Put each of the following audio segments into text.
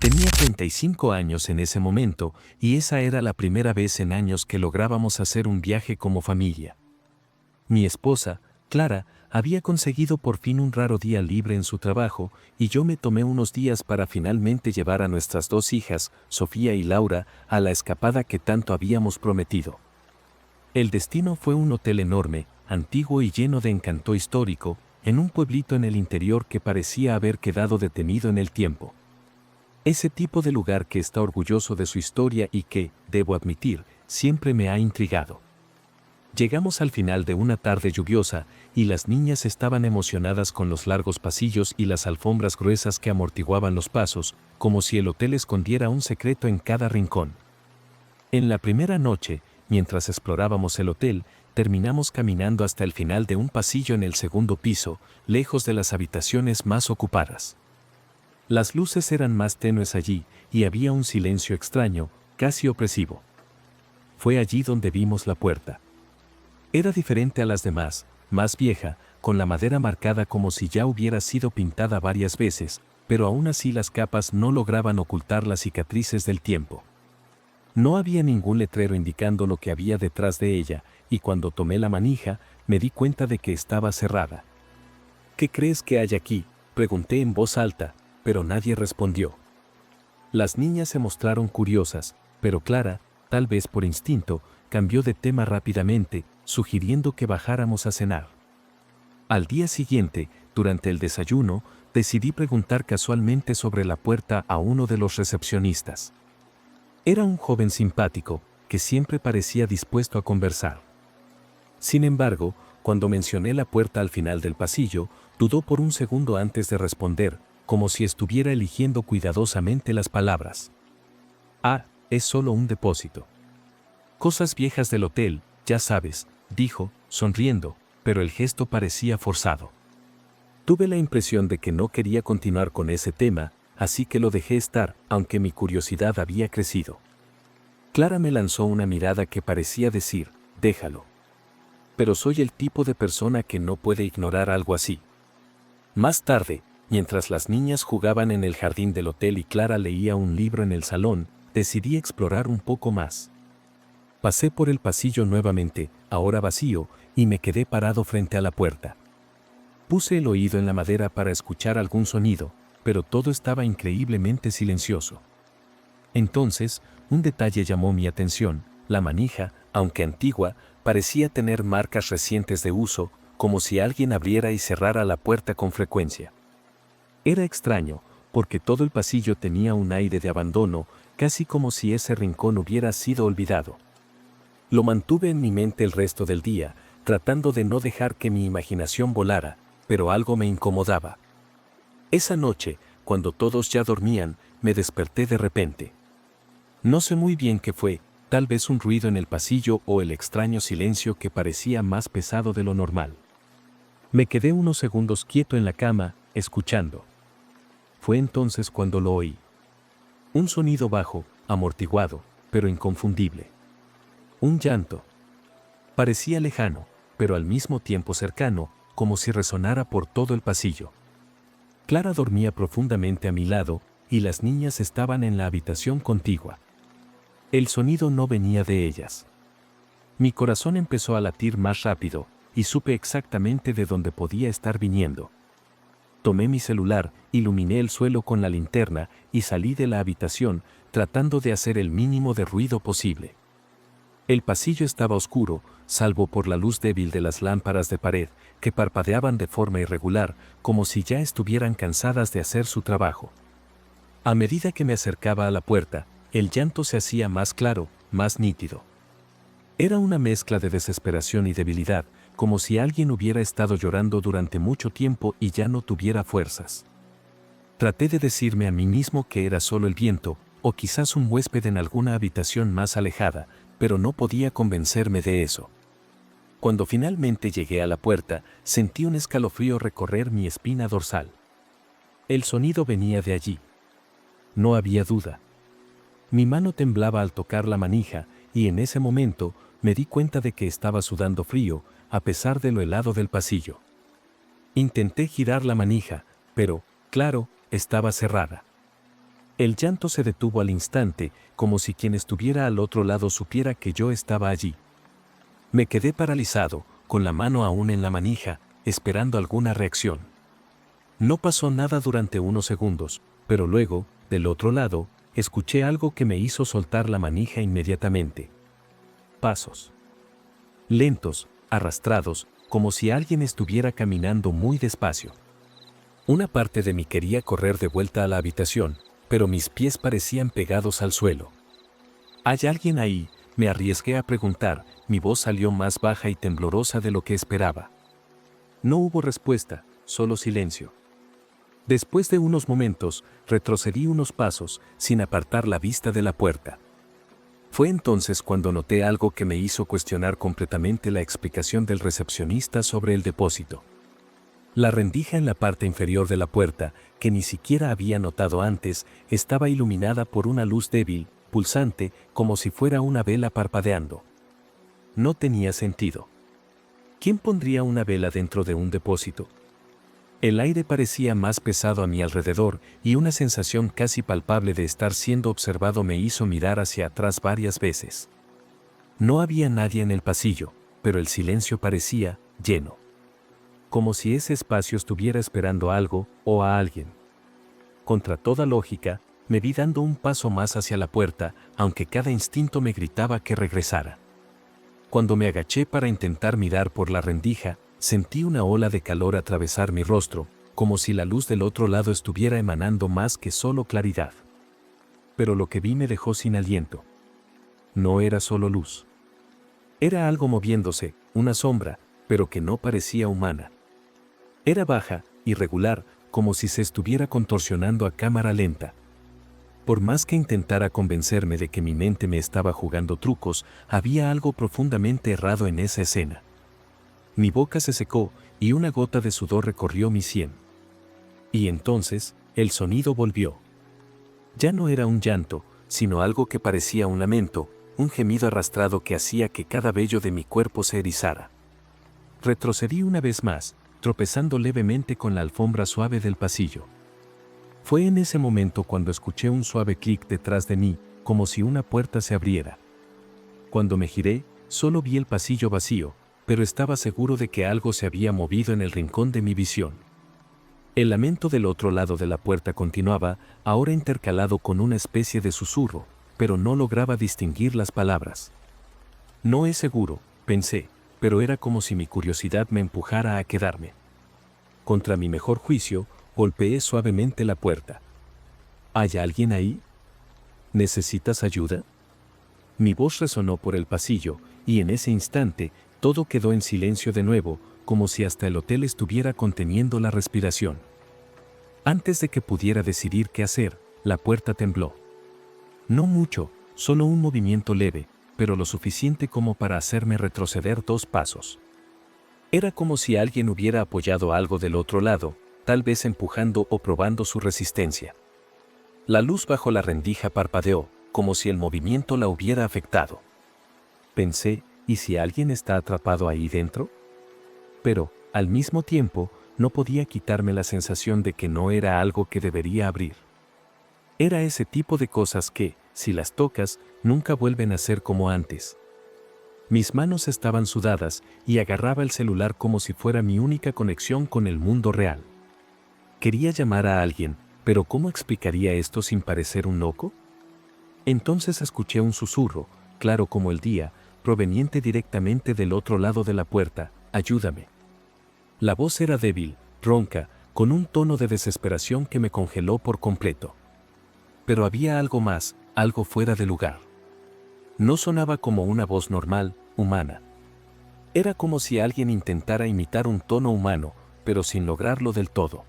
Tenía 35 años en ese momento y esa era la primera vez en años que lográbamos hacer un viaje como familia. Mi esposa, Clara, había conseguido por fin un raro día libre en su trabajo y yo me tomé unos días para finalmente llevar a nuestras dos hijas, Sofía y Laura, a la escapada que tanto habíamos prometido. El destino fue un hotel enorme, antiguo y lleno de encanto histórico, en un pueblito en el interior que parecía haber quedado detenido en el tiempo. Ese tipo de lugar que está orgulloso de su historia y que, debo admitir, siempre me ha intrigado. Llegamos al final de una tarde lluviosa y las niñas estaban emocionadas con los largos pasillos y las alfombras gruesas que amortiguaban los pasos, como si el hotel escondiera un secreto en cada rincón. En la primera noche, mientras explorábamos el hotel, terminamos caminando hasta el final de un pasillo en el segundo piso, lejos de las habitaciones más ocupadas. Las luces eran más tenues allí y había un silencio extraño, casi opresivo. Fue allí donde vimos la puerta. Era diferente a las demás, más vieja, con la madera marcada como si ya hubiera sido pintada varias veces, pero aún así las capas no lograban ocultar las cicatrices del tiempo. No había ningún letrero indicando lo que había detrás de ella, y cuando tomé la manija, me di cuenta de que estaba cerrada. ¿Qué crees que hay aquí?, pregunté en voz alta, pero nadie respondió. Las niñas se mostraron curiosas, pero Clara, tal vez por instinto, cambió de tema rápidamente, sugiriendo que bajáramos a cenar. Al día siguiente, durante el desayuno, decidí preguntar casualmente sobre la puerta a uno de los recepcionistas. Era un joven simpático, que siempre parecía dispuesto a conversar. Sin embargo, cuando mencioné la puerta al final del pasillo, dudó por un segundo antes de responder, como si estuviera eligiendo cuidadosamente las palabras. Ah, es solo un depósito. Cosas viejas del hotel, ya sabes, dijo, sonriendo, pero el gesto parecía forzado. Tuve la impresión de que no quería continuar con ese tema, así que lo dejé estar, aunque mi curiosidad había crecido. Clara me lanzó una mirada que parecía decir, déjalo. Pero soy el tipo de persona que no puede ignorar algo así. Más tarde, mientras las niñas jugaban en el jardín del hotel y Clara leía un libro en el salón, decidí explorar un poco más. Pasé por el pasillo nuevamente, ahora vacío, y me quedé parado frente a la puerta. Puse el oído en la madera para escuchar algún sonido, pero todo estaba increíblemente silencioso. Entonces, un detalle llamó mi atención: la manija, aunque antigua, parecía tener marcas recientes de uso, como si alguien abriera y cerrara la puerta con frecuencia. Era extraño, porque todo el pasillo tenía un aire de abandono, casi como si ese rincón hubiera sido olvidado. Lo mantuve en mi mente el resto del día, tratando de no dejar que mi imaginación volara, pero algo me incomodaba. Esa noche, cuando todos ya dormían, me desperté de repente. No sé muy bien qué fue, tal vez un ruido en el pasillo o el extraño silencio que parecía más pesado de lo normal. Me quedé unos segundos quieto en la cama, escuchando. Fue entonces cuando lo oí. Un sonido bajo, amortiguado, pero inconfundible. Un llanto. Parecía lejano, pero al mismo tiempo cercano, como si resonara por todo el pasillo. Clara dormía profundamente a mi lado, y las niñas estaban en la habitación contigua. El sonido no venía de ellas. Mi corazón empezó a latir más rápido, y supe exactamente de dónde podía estar viniendo. Tomé mi celular, iluminé el suelo con la linterna y salí de la habitación, tratando de hacer el mínimo de ruido posible. El pasillo estaba oscuro, salvo por la luz débil de las lámparas de pared, que parpadeaban de forma irregular, como si ya estuvieran cansadas de hacer su trabajo. A medida que me acercaba a la puerta, el llanto se hacía más claro, más nítido. Era una mezcla de desesperación y debilidad, como si alguien hubiera estado llorando durante mucho tiempo y ya no tuviera fuerzas. Traté de decirme a mí mismo que era solo el viento, o quizás un huésped en alguna habitación más alejada, pero no podía convencerme de eso. Cuando finalmente llegué a la puerta, sentí un escalofrío recorrer mi espina dorsal. El sonido venía de allí. No había duda. Mi mano temblaba al tocar la manija, y en ese momento me di cuenta de que estaba sudando frío, a pesar de lo helado del pasillo. Intenté girar la manija, pero, claro, estaba cerrada. El llanto se detuvo al instante, como si quien estuviera al otro lado supiera que yo estaba allí. Me quedé paralizado, con la mano aún en la manija, esperando alguna reacción. No pasó nada durante unos segundos, pero luego, del otro lado, escuché algo que me hizo soltar la manija inmediatamente. Pasos. Lentos, arrastrados, como si alguien estuviera caminando muy despacio. Una parte de mí quería correr de vuelta a la habitación, pero mis pies parecían pegados al suelo. ¿Hay alguien ahí?, me arriesgué a preguntar, mi voz salió más baja y temblorosa de lo que esperaba. No hubo respuesta, solo silencio. Después de unos momentos, retrocedí unos pasos, sin apartar la vista de la puerta. Fue entonces cuando noté algo que me hizo cuestionar completamente la explicación del recepcionista sobre el depósito. La rendija en la parte inferior de la puerta, que ni siquiera había notado antes, estaba iluminada por una luz débil, pulsante, como si fuera una vela parpadeando. No tenía sentido. ¿Quién pondría una vela dentro de un depósito? El aire parecía más pesado a mi alrededor y una sensación casi palpable de estar siendo observado me hizo mirar hacia atrás varias veces. No había nadie en el pasillo, pero el silencio parecía lleno. Como si ese espacio estuviera esperando algo o a alguien. Contra toda lógica, me vi dando un paso más hacia la puerta, aunque cada instinto me gritaba que regresara. Cuando me agaché para intentar mirar por la rendija, sentí una ola de calor atravesar mi rostro, como si la luz del otro lado estuviera emanando más que solo claridad. Pero lo que vi me dejó sin aliento. No era solo luz. Era algo moviéndose, una sombra, pero que no parecía humana. Era baja, irregular, como si se estuviera contorsionando a cámara lenta. Por más que intentara convencerme de que mi mente me estaba jugando trucos, había algo profundamente errado en esa escena. Mi boca se secó y una gota de sudor recorrió mi sien. Y entonces, el sonido volvió. Ya no era un llanto, sino algo que parecía un lamento, un gemido arrastrado que hacía que cada vello de mi cuerpo se erizara. Retrocedí una vez más, tropezando levemente con la alfombra suave del pasillo. Fue en ese momento cuando escuché un suave clic detrás de mí, como si una puerta se abriera. Cuando me giré, solo vi el pasillo vacío, pero estaba seguro de que algo se había movido en el rincón de mi visión. El lamento del otro lado de la puerta continuaba, ahora intercalado con una especie de susurro, pero no lograba distinguir las palabras. No es seguro, pensé, pero era como si mi curiosidad me empujara a quedarme. Contra mi mejor juicio, golpeé suavemente la puerta. ¿Hay alguien ahí? ¿Necesitas ayuda? Mi voz resonó por el pasillo, y en ese instante, todo quedó en silencio de nuevo, como si hasta el hotel estuviera conteniendo la respiración. Antes de que pudiera decidir qué hacer, la puerta tembló. No mucho, solo un movimiento leve, pero lo suficiente como para hacerme retroceder 2 pasos. Era como si alguien hubiera apoyado algo del otro lado, tal vez empujando o probando su resistencia. La luz bajo la rendija parpadeó, como si el movimiento la hubiera afectado. Pensé, ¿y si alguien está atrapado ahí dentro? Pero, al mismo tiempo, no podía quitarme la sensación de que no era algo que debería abrir. Era ese tipo de cosas que, si las tocas, nunca vuelven a ser como antes. Mis manos estaban sudadas y agarraba el celular como si fuera mi única conexión con el mundo real. Quería llamar a alguien, pero ¿cómo explicaría esto sin parecer un loco? Entonces escuché un susurro, claro como el día, proveniente directamente del otro lado de la puerta: «Ayúdame». La voz era débil, ronca, con un tono de desesperación que me congeló por completo. Pero había algo más, algo fuera de lugar. No sonaba como una voz normal, humana. Era como si alguien intentara imitar un tono humano, pero sin lograrlo del todo.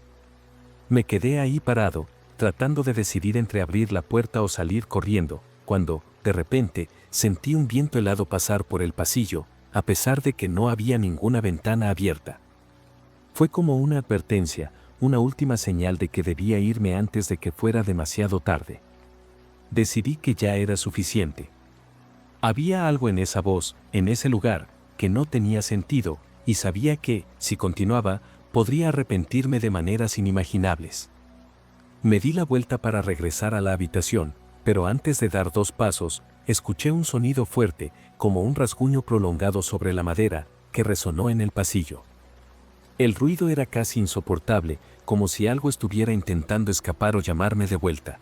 Me quedé ahí parado, tratando de decidir entre abrir la puerta o salir corriendo, cuando, de repente, sentí un viento helado pasar por el pasillo, a pesar de que no había ninguna ventana abierta. Fue como una advertencia, una última señal de que debía irme antes de que fuera demasiado tarde. Decidí que ya era suficiente. Había algo en esa voz, en ese lugar, que no tenía sentido, y sabía que, si continuaba, podría arrepentirme de maneras inimaginables. Me di la vuelta para regresar a la habitación, pero antes de dar 2 pasos, escuché un sonido fuerte, como un rasguño prolongado sobre la madera, que resonó en el pasillo. El ruido era casi insoportable, como si algo estuviera intentando escapar o llamarme de vuelta.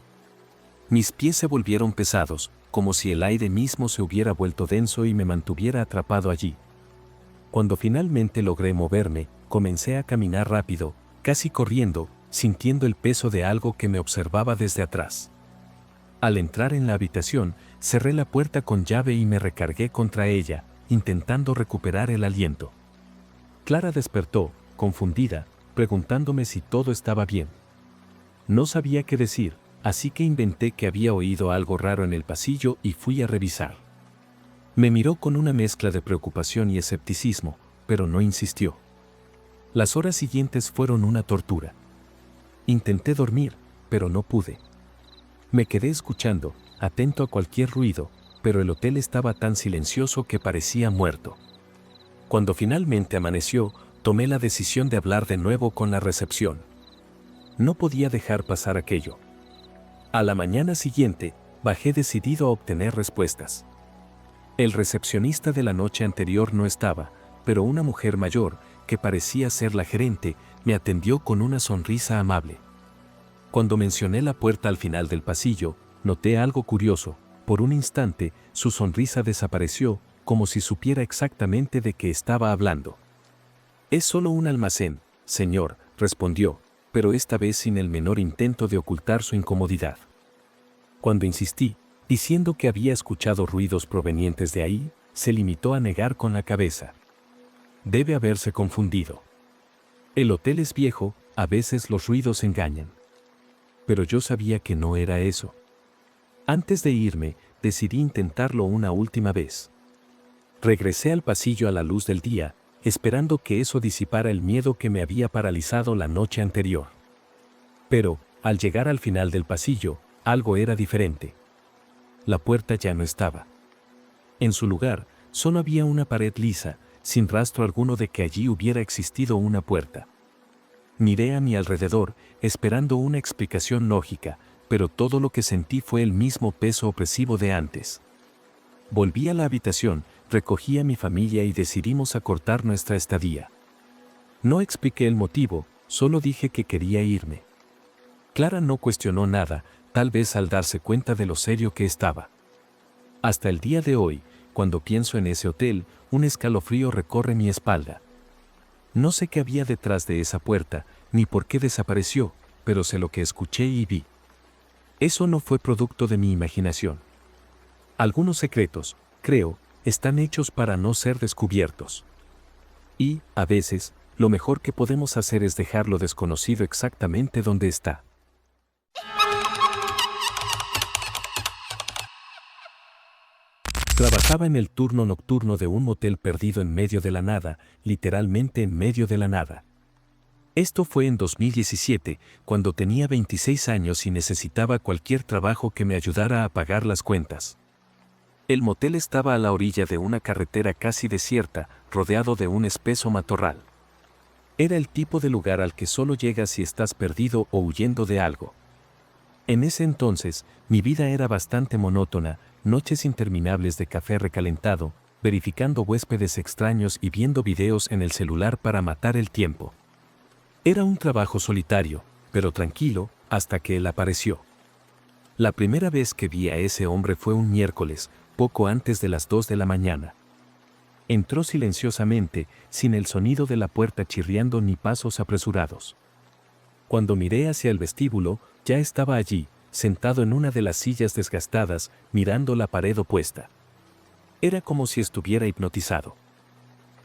Mis pies se volvieron pesados, como si el aire mismo se hubiera vuelto denso y me mantuviera atrapado allí. Cuando finalmente logré moverme, comencé a caminar rápido, casi corriendo, sintiendo el peso de algo que me observaba desde atrás. Al entrar en la habitación, cerré la puerta con llave y me recargué contra ella, intentando recuperar el aliento. Clara despertó, confundida, preguntándome si todo estaba bien. No sabía qué decir, así que inventé que había oído algo raro en el pasillo y fui a revisar. Me miró con una mezcla de preocupación y escepticismo, pero no insistió. Las horas siguientes fueron una tortura. Intenté dormir, pero no pude. Me quedé escuchando, atento a cualquier ruido, pero el hotel estaba tan silencioso que parecía muerto. Cuando finalmente amaneció, tomé la decisión de hablar de nuevo con la recepción. No podía dejar pasar aquello. A la mañana siguiente, bajé decidido a obtener respuestas. El recepcionista de la noche anterior no estaba, pero una mujer mayor, que parecía ser la gerente, me atendió con una sonrisa amable. Cuando mencioné la puerta al final del pasillo, noté algo curioso. Por un instante, su sonrisa desapareció, como si supiera exactamente de qué estaba hablando. «Es solo un almacén, señor», respondió, pero esta vez sin el menor intento de ocultar su incomodidad. Cuando insistí, diciendo que había escuchado ruidos provenientes de ahí, se limitó a negar con la cabeza. Debe haberse confundido. El hotel es viejo, a veces los ruidos engañan. Pero yo sabía que no era eso. Antes de irme, decidí intentarlo una última vez. Regresé al pasillo a la luz del día, esperando que eso disipara el miedo que me había paralizado la noche anterior. Pero, al llegar al final del pasillo, algo era diferente. La puerta ya no estaba. En su lugar, solo había una pared lisa, sin rastro alguno de que allí hubiera existido una puerta. Miré a mi alrededor, esperando una explicación lógica, pero todo lo que sentí fue el mismo peso opresivo de antes. Volví a la habitación, recogí a mi familia y decidimos acortar nuestra estadía. No expliqué el motivo, solo dije que quería irme. Clara no cuestionó nada, tal vez al darse cuenta de lo serio que estaba. Hasta el día de hoy, cuando pienso en ese hotel, un escalofrío recorre mi espalda. No sé qué había detrás de esa puerta, ni por qué desapareció, pero sé lo que escuché y vi. Eso no fue producto de mi imaginación. Algunos secretos, creo, están hechos para no ser descubiertos. Y, a veces, lo mejor que podemos hacer es dejar lo desconocido exactamente donde está. Trabajaba en el turno nocturno de un motel perdido en medio de la nada, literalmente en medio de la nada. Esto fue en 2017, cuando tenía 26 años y necesitaba cualquier trabajo que me ayudara a pagar las cuentas. El motel estaba a la orilla de una carretera casi desierta, rodeado de un espeso matorral. Era el tipo de lugar al que solo llegas si estás perdido o huyendo de algo. En ese entonces, mi vida era bastante monótona, noches interminables de café recalentado, verificando huéspedes extraños y viendo videos en el celular para matar el tiempo. Era un trabajo solitario, pero tranquilo, hasta que él apareció. La primera vez que vi a ese hombre fue un miércoles, poco antes de las 2 de la mañana. Entró silenciosamente, sin el sonido de la puerta chirriando ni pasos apresurados. Cuando miré hacia el vestíbulo, ya estaba allí, sentado en una de las sillas desgastadas, mirando la pared opuesta. Era como si estuviera hipnotizado.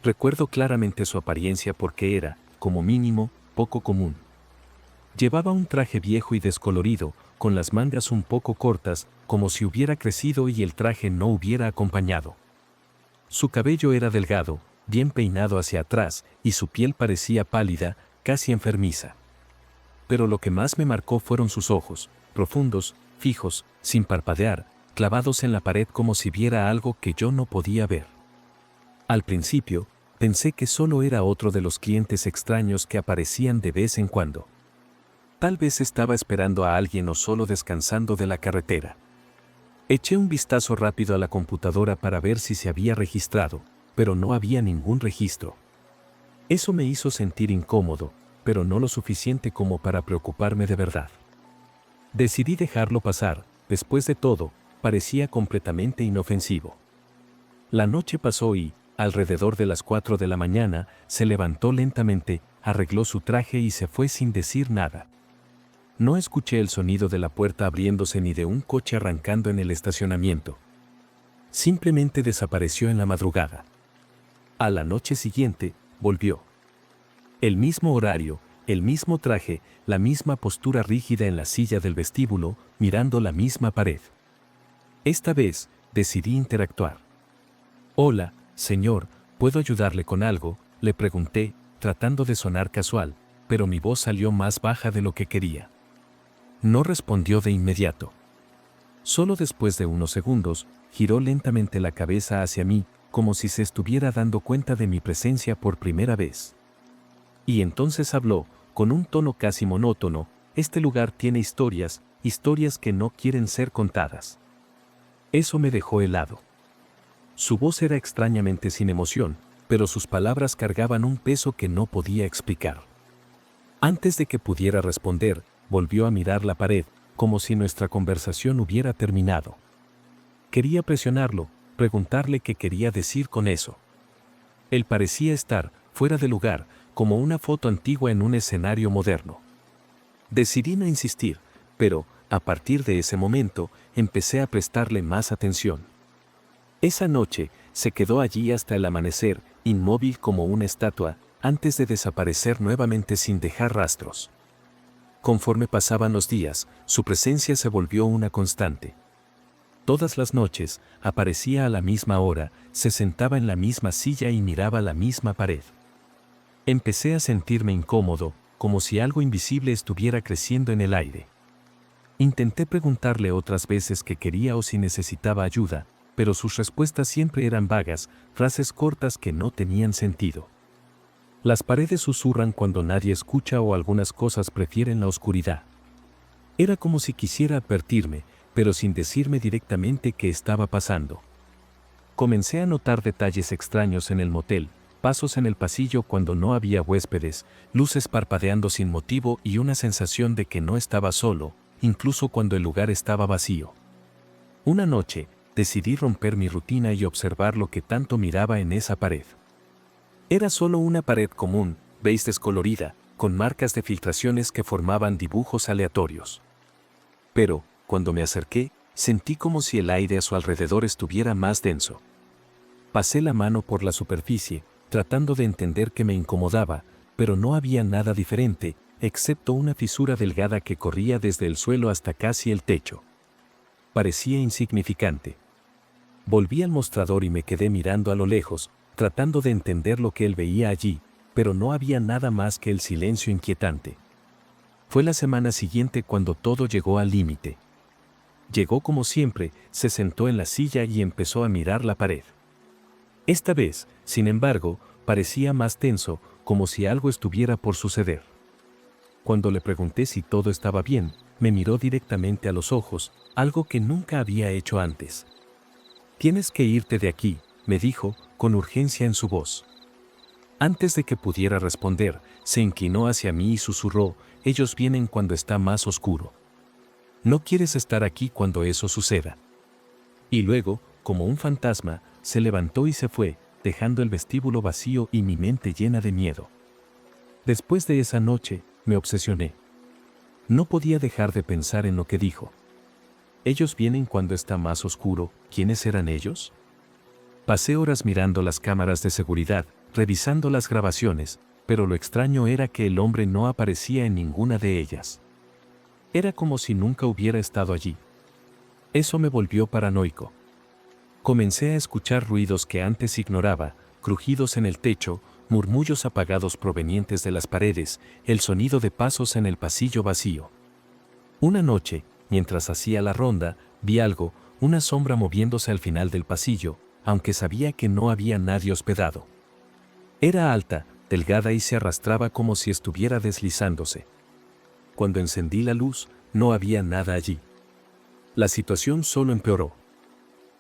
Recuerdo claramente su apariencia porque era, como mínimo, poco común. Llevaba un traje viejo y descolorido, con las mangas un poco cortas, como si hubiera crecido y el traje no hubiera acompañado. Su cabello era delgado, bien peinado hacia atrás, y su piel parecía pálida, casi enfermiza. Pero lo que más me marcó fueron sus ojos, profundos, fijos, sin parpadear, clavados en la pared como si viera algo que yo no podía ver. Al principio, pensé que solo era otro de los clientes extraños que aparecían de vez en cuando. Tal vez estaba esperando a alguien o solo descansando de la carretera. Eché un vistazo rápido a la computadora para ver si se había registrado, pero no había ningún registro. Eso me hizo sentir incómodo, pero no lo suficiente como para preocuparme de verdad. Decidí dejarlo pasar, después de todo, parecía completamente inofensivo. La noche pasó y, alrededor de las 4 de la mañana, se levantó lentamente, arregló su traje y se fue sin decir nada. No escuché el sonido de la puerta abriéndose ni de un coche arrancando en el estacionamiento. Simplemente desapareció en la madrugada. A la noche siguiente, volvió. El mismo horario, el mismo traje, la misma postura rígida en la silla del vestíbulo, mirando la misma pared. Esta vez, decidí interactuar. «Hola, señor, ¿puedo ayudarle con algo?», le pregunté, tratando de sonar casual, pero mi voz salió más baja de lo que quería. No respondió de inmediato. Solo después de unos segundos, giró lentamente la cabeza hacia mí, como si se estuviera dando cuenta de mi presencia por primera vez. Y entonces habló, con un tono casi monótono: «Este lugar tiene historias, historias que no quieren ser contadas». Eso me dejó helado. Su voz era extrañamente sin emoción, pero sus palabras cargaban un peso que no podía explicar. Antes de que pudiera responder, volvió a mirar la pared, como si nuestra conversación hubiera terminado. Quería presionarlo, preguntarle qué quería decir con eso. Él parecía estar fuera de lugar, como una foto antigua en un escenario moderno. Decidí no insistir, pero, a partir de ese momento, empecé a prestarle más atención. Esa noche, se quedó allí hasta el amanecer, inmóvil como una estatua, antes de desaparecer nuevamente sin dejar rastros. Conforme pasaban los días, su presencia se volvió una constante. Todas las noches, aparecía a la misma hora, se sentaba en la misma silla y miraba la misma pared. Empecé a sentirme incómodo, como si algo invisible estuviera creciendo en el aire. Intenté preguntarle otras veces qué quería o si necesitaba ayuda, pero sus respuestas siempre eran vagas, frases cortas que no tenían sentido. Las paredes susurran cuando nadie escucha o algunas cosas prefieren la oscuridad. Era como si quisiera advertirme, pero sin decirme directamente qué estaba pasando. Comencé a notar detalles extraños en el motel, pasos en el pasillo cuando no había huéspedes, luces parpadeando sin motivo y una sensación de que no estaba solo, incluso cuando el lugar estaba vacío. Una noche, decidí romper mi rutina y observar lo que tanto miraba en esa pared. Era solo una pared común, beige descolorida, con marcas de filtraciones que formaban dibujos aleatorios. Pero, cuando me acerqué, sentí como si el aire a su alrededor estuviera más denso. Pasé la mano por la superficie, tratando de entender qué me incomodaba, pero no había nada diferente, excepto una fisura delgada que corría desde el suelo hasta casi el techo. Parecía insignificante. Volví al mostrador y me quedé mirando a lo lejos, tratando de entender lo que él veía allí, pero no había nada más que el silencio inquietante. Fue la semana siguiente cuando todo llegó al límite. Llegó como siempre, se sentó en la silla y empezó a mirar la pared. Esta vez, sin embargo, parecía más tenso, como si algo estuviera por suceder. Cuando le pregunté si todo estaba bien, me miró directamente a los ojos, algo que nunca había hecho antes. «Tienes que irte de aquí», me dijo, con urgencia en su voz. Antes de que pudiera responder, se inclinó hacia mí y susurró: «Ellos vienen cuando está más oscuro. No quieres estar aquí cuando eso suceda». Y luego, como un fantasma, se levantó y se fue, dejando el vestíbulo vacío y mi mente llena de miedo. Después de esa noche, me obsesioné. No podía dejar de pensar en lo que dijo. «Ellos vienen cuando está más oscuro», ¿quiénes eran ellos? Pasé horas mirando las cámaras de seguridad, revisando las grabaciones, pero lo extraño era que el hombre no aparecía en ninguna de ellas. Era como si nunca hubiera estado allí. Eso me volvió paranoico. Comencé a escuchar ruidos que antes ignoraba, crujidos en el techo, murmullos apagados provenientes de las paredes, el sonido de pasos en el pasillo vacío. Una noche, mientras hacía la ronda, vi algo, una sombra moviéndose al final del pasillo, aunque sabía que no había nadie hospedado. Era alta, delgada y se arrastraba como si estuviera deslizándose. Cuando encendí la luz, no había nada allí. La situación solo empeoró.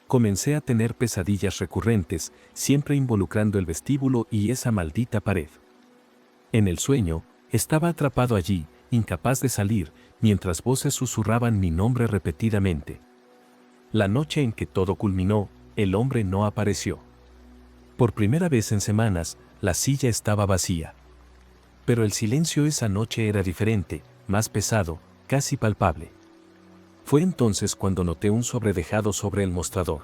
Comencé a tener pesadillas recurrentes, siempre involucrando el vestíbulo y esa maldita pared. En el sueño, estaba atrapado allí, incapaz de salir, mientras voces susurraban mi nombre repetidamente. La noche en que todo culminó, el hombre no apareció. Por primera vez en semanas, la silla estaba vacía. Pero el silencio esa noche era diferente, más pesado, casi palpable. Fue entonces cuando noté un sobre dejado sobre el mostrador.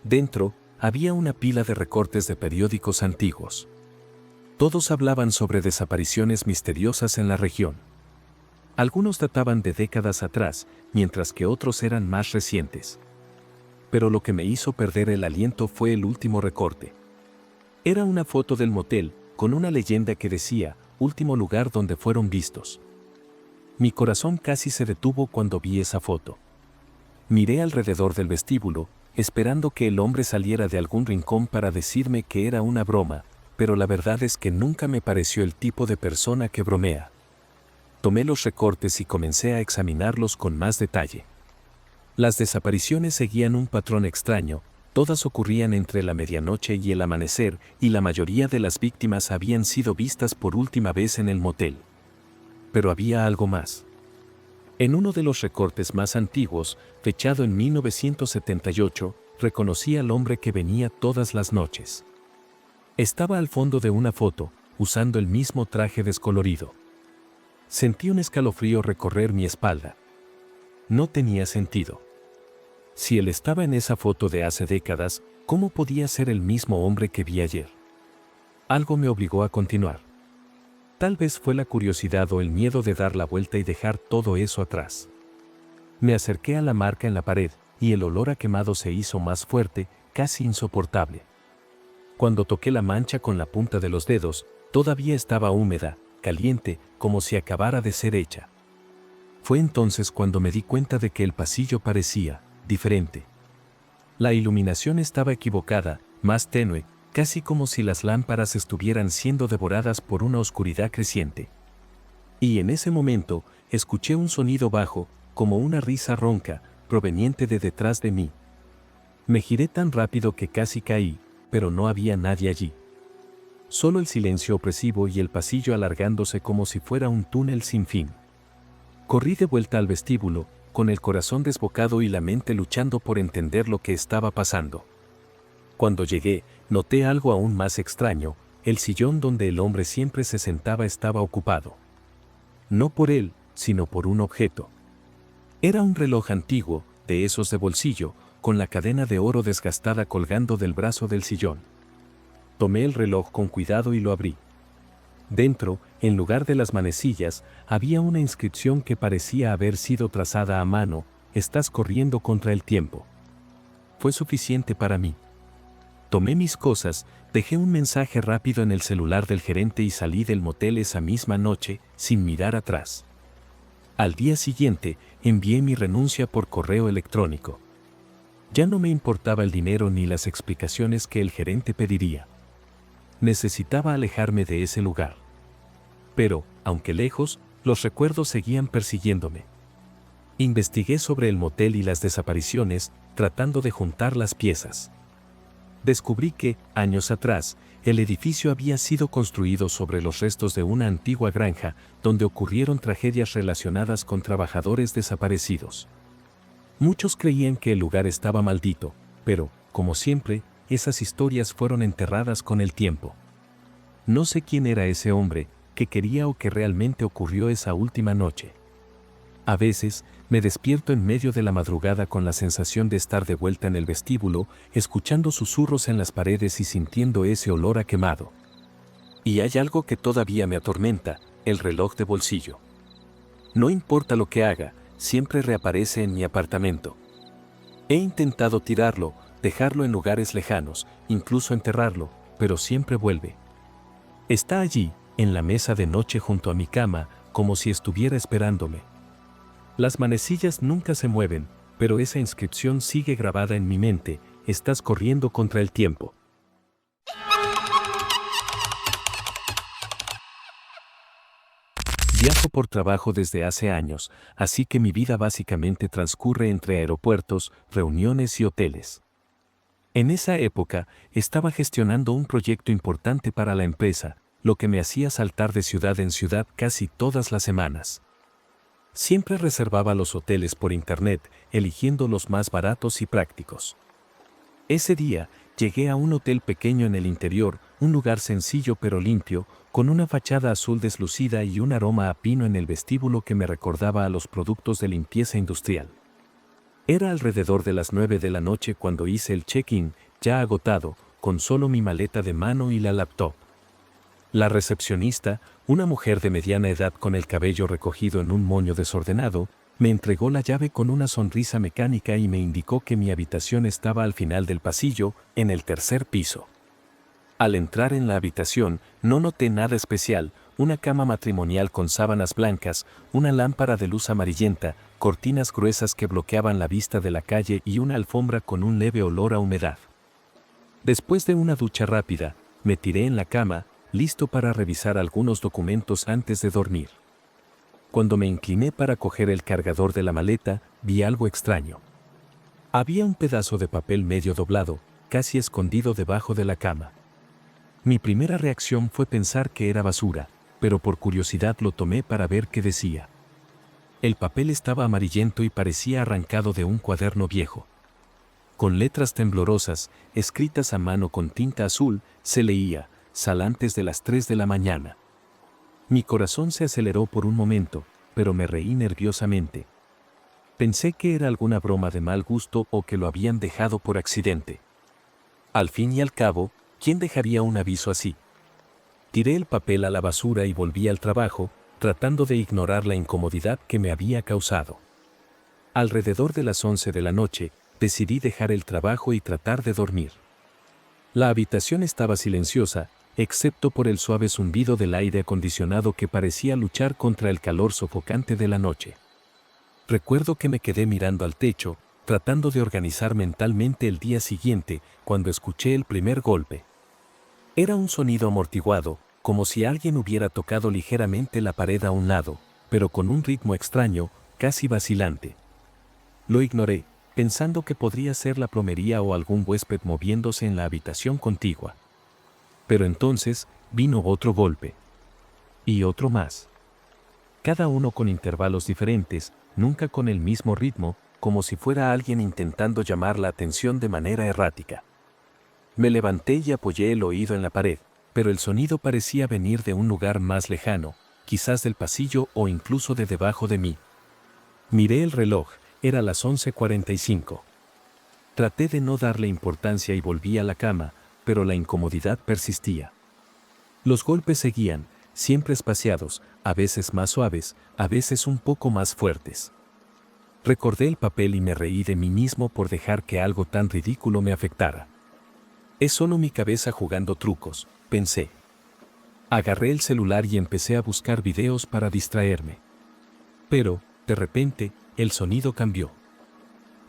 Dentro, había una pila de recortes de periódicos antiguos. Todos hablaban sobre desapariciones misteriosas en la región. Algunos databan de décadas atrás, mientras que otros eran más recientes. Pero lo que me hizo perder el aliento fue el último recorte. Era una foto del motel, con una leyenda que decía, último lugar donde fueron vistos. Mi corazón casi se detuvo cuando vi esa foto. Miré alrededor del vestíbulo, esperando que el hombre saliera de algún rincón para decirme que era una broma, pero la verdad es que nunca me pareció el tipo de persona que bromea. Tomé los recortes y comencé a examinarlos con más detalle. Las desapariciones seguían un patrón extraño, todas ocurrían entre la medianoche y el amanecer, y la mayoría de las víctimas habían sido vistas por última vez en el motel. Pero había algo más. En uno de los recortes más antiguos, fechado en 1978, reconocí al hombre que venía todas las noches. Estaba al fondo de una foto, usando el mismo traje descolorido. Sentí un escalofrío recorrer mi espalda. No tenía sentido. Si él estaba en esa foto de hace décadas, ¿cómo podía ser el mismo hombre que vi ayer? Algo me obligó a continuar. Tal vez fue la curiosidad o el miedo de dar la vuelta y dejar todo eso atrás. Me acerqué a la marca en la pared, y el olor a quemado se hizo más fuerte, casi insoportable. Cuando toqué la mancha con la punta de los dedos, todavía estaba húmeda, caliente, como si acabara de ser hecha. Fue entonces cuando me di cuenta de que el pasillo parecía diferente. La iluminación estaba equivocada, más tenue, casi como si las lámparas estuvieran siendo devoradas por una oscuridad creciente. Y en ese momento, escuché un sonido bajo, como una risa ronca, proveniente de detrás de mí. Me giré tan rápido que casi caí, pero no había nadie allí. Solo el silencio opresivo y el pasillo alargándose como si fuera un túnel sin fin. Corrí de vuelta al vestíbulo, con el corazón desbocado y la mente luchando por entender lo que estaba pasando. Cuando llegué, noté algo aún más extraño: el sillón donde el hombre siempre se sentaba estaba ocupado. No por él, sino por un objeto. Era un reloj antiguo, de esos de bolsillo, con la cadena de oro desgastada colgando del brazo del sillón. Tomé el reloj con cuidado y lo abrí. Dentro, en lugar de las manecillas, había una inscripción que parecía haber sido trazada a mano: «Estás corriendo contra el tiempo». Fue suficiente para mí. Tomé mis cosas, dejé un mensaje rápido en el celular del gerente y salí del motel esa misma noche, sin mirar atrás. Al día siguiente, envié mi renuncia por correo electrónico. Ya no me importaba el dinero ni las explicaciones que el gerente pediría. Necesitaba alejarme de ese lugar. Pero, aunque lejos, los recuerdos seguían persiguiéndome. Investigué sobre el motel y las desapariciones, tratando de juntar las piezas. Descubrí que, años atrás, el edificio había sido construido sobre los restos de una antigua granja, donde ocurrieron tragedias relacionadas con trabajadores desaparecidos. Muchos creían que el lugar estaba maldito, pero, como siempre, esas historias fueron enterradas con el tiempo. No sé quién era ese hombre, qué quería o qué realmente ocurrió esa última noche. A veces, me despierto en medio de la madrugada con la sensación de estar de vuelta en el vestíbulo, escuchando susurros en las paredes y sintiendo ese olor a quemado. Y hay algo que todavía me atormenta: el reloj de bolsillo. No importa lo que haga, siempre reaparece en mi apartamento. He intentado tirarlo, dejarlo en lugares lejanos, incluso enterrarlo, pero siempre vuelve. Está allí, en la mesa de noche junto a mi cama, como si estuviera esperándome. Las manecillas nunca se mueven, pero esa inscripción sigue grabada en mi mente: estás corriendo contra el tiempo. Viajo por trabajo desde hace años, así que mi vida básicamente transcurre entre aeropuertos, reuniones y hoteles. En esa época, estaba gestionando un proyecto importante para la empresa, lo que me hacía saltar de ciudad en ciudad casi todas las semanas. Siempre reservaba los hoteles por internet, eligiendo los más baratos y prácticos. Ese día, llegué a un hotel pequeño en el interior, un lugar sencillo pero limpio, con una fachada azul deslucida y un aroma a pino en el vestíbulo que me recordaba a los productos de limpieza industrial. Era alrededor de las 9 de la noche cuando hice el check-in, ya agotado, con solo mi maleta de mano y la laptop. La recepcionista, una mujer de mediana edad con el cabello recogido en un moño desordenado, me entregó la llave con una sonrisa mecánica y me indicó que mi habitación estaba al final del pasillo, en el tercer piso. Al entrar en la habitación, no noté nada especial: una cama matrimonial con sábanas blancas, una lámpara de luz amarillenta, cortinas gruesas que bloqueaban la vista de la calle y una alfombra con un leve olor a humedad. Después de una ducha rápida, me tiré en la cama, listo para revisar algunos documentos antes de dormir. Cuando me incliné para coger el cargador de la maleta, vi algo extraño. Había un pedazo de papel medio doblado, casi escondido debajo de la cama. Mi primera reacción fue pensar que era basura, pero por curiosidad lo tomé para ver qué decía. El papel estaba amarillento y parecía arrancado de un cuaderno viejo. Con letras temblorosas, escritas a mano con tinta azul, se leía: sal antes de las 3 de la mañana. Mi corazón se aceleró por un momento, pero me reí nerviosamente. Pensé que era alguna broma de mal gusto o que lo habían dejado por accidente. Al fin y al cabo, ¿quién dejaría un aviso así? Tiré el papel a la basura y volví al trabajo, tratando de ignorar la incomodidad que me había causado. Alrededor de las 11 de la noche, decidí dejar el trabajo y tratar de dormir. La habitación estaba silenciosa, excepto por el suave zumbido del aire acondicionado que parecía luchar contra el calor sofocante de la noche. Recuerdo que me quedé mirando al techo, tratando de organizar mentalmente el día siguiente, cuando escuché el primer golpe. Era un sonido amortiguado, como si alguien hubiera tocado ligeramente la pared a un lado, pero con un ritmo extraño, casi vacilante. Lo ignoré, pensando que podría ser la plomería o algún huésped moviéndose en la habitación contigua. Pero entonces, vino otro golpe. Y otro más. Cada uno con intervalos diferentes, nunca con el mismo ritmo, como si fuera alguien intentando llamar la atención de manera errática. Me levanté y apoyé el oído en la pared, pero el sonido parecía venir de un lugar más lejano, quizás del pasillo o incluso de debajo de mí. Miré el reloj, era las 11:45. Traté de no darle importancia y volví a la cama, pero la incomodidad persistía. Los golpes seguían, siempre espaciados, a veces más suaves, a veces un poco más fuertes. Recordé el papel y me reí de mí mismo por dejar que algo tan ridículo me afectara. Es solo mi cabeza jugando trucos, pensé. Agarré el celular y empecé a buscar videos para distraerme. Pero, de repente, el sonido cambió.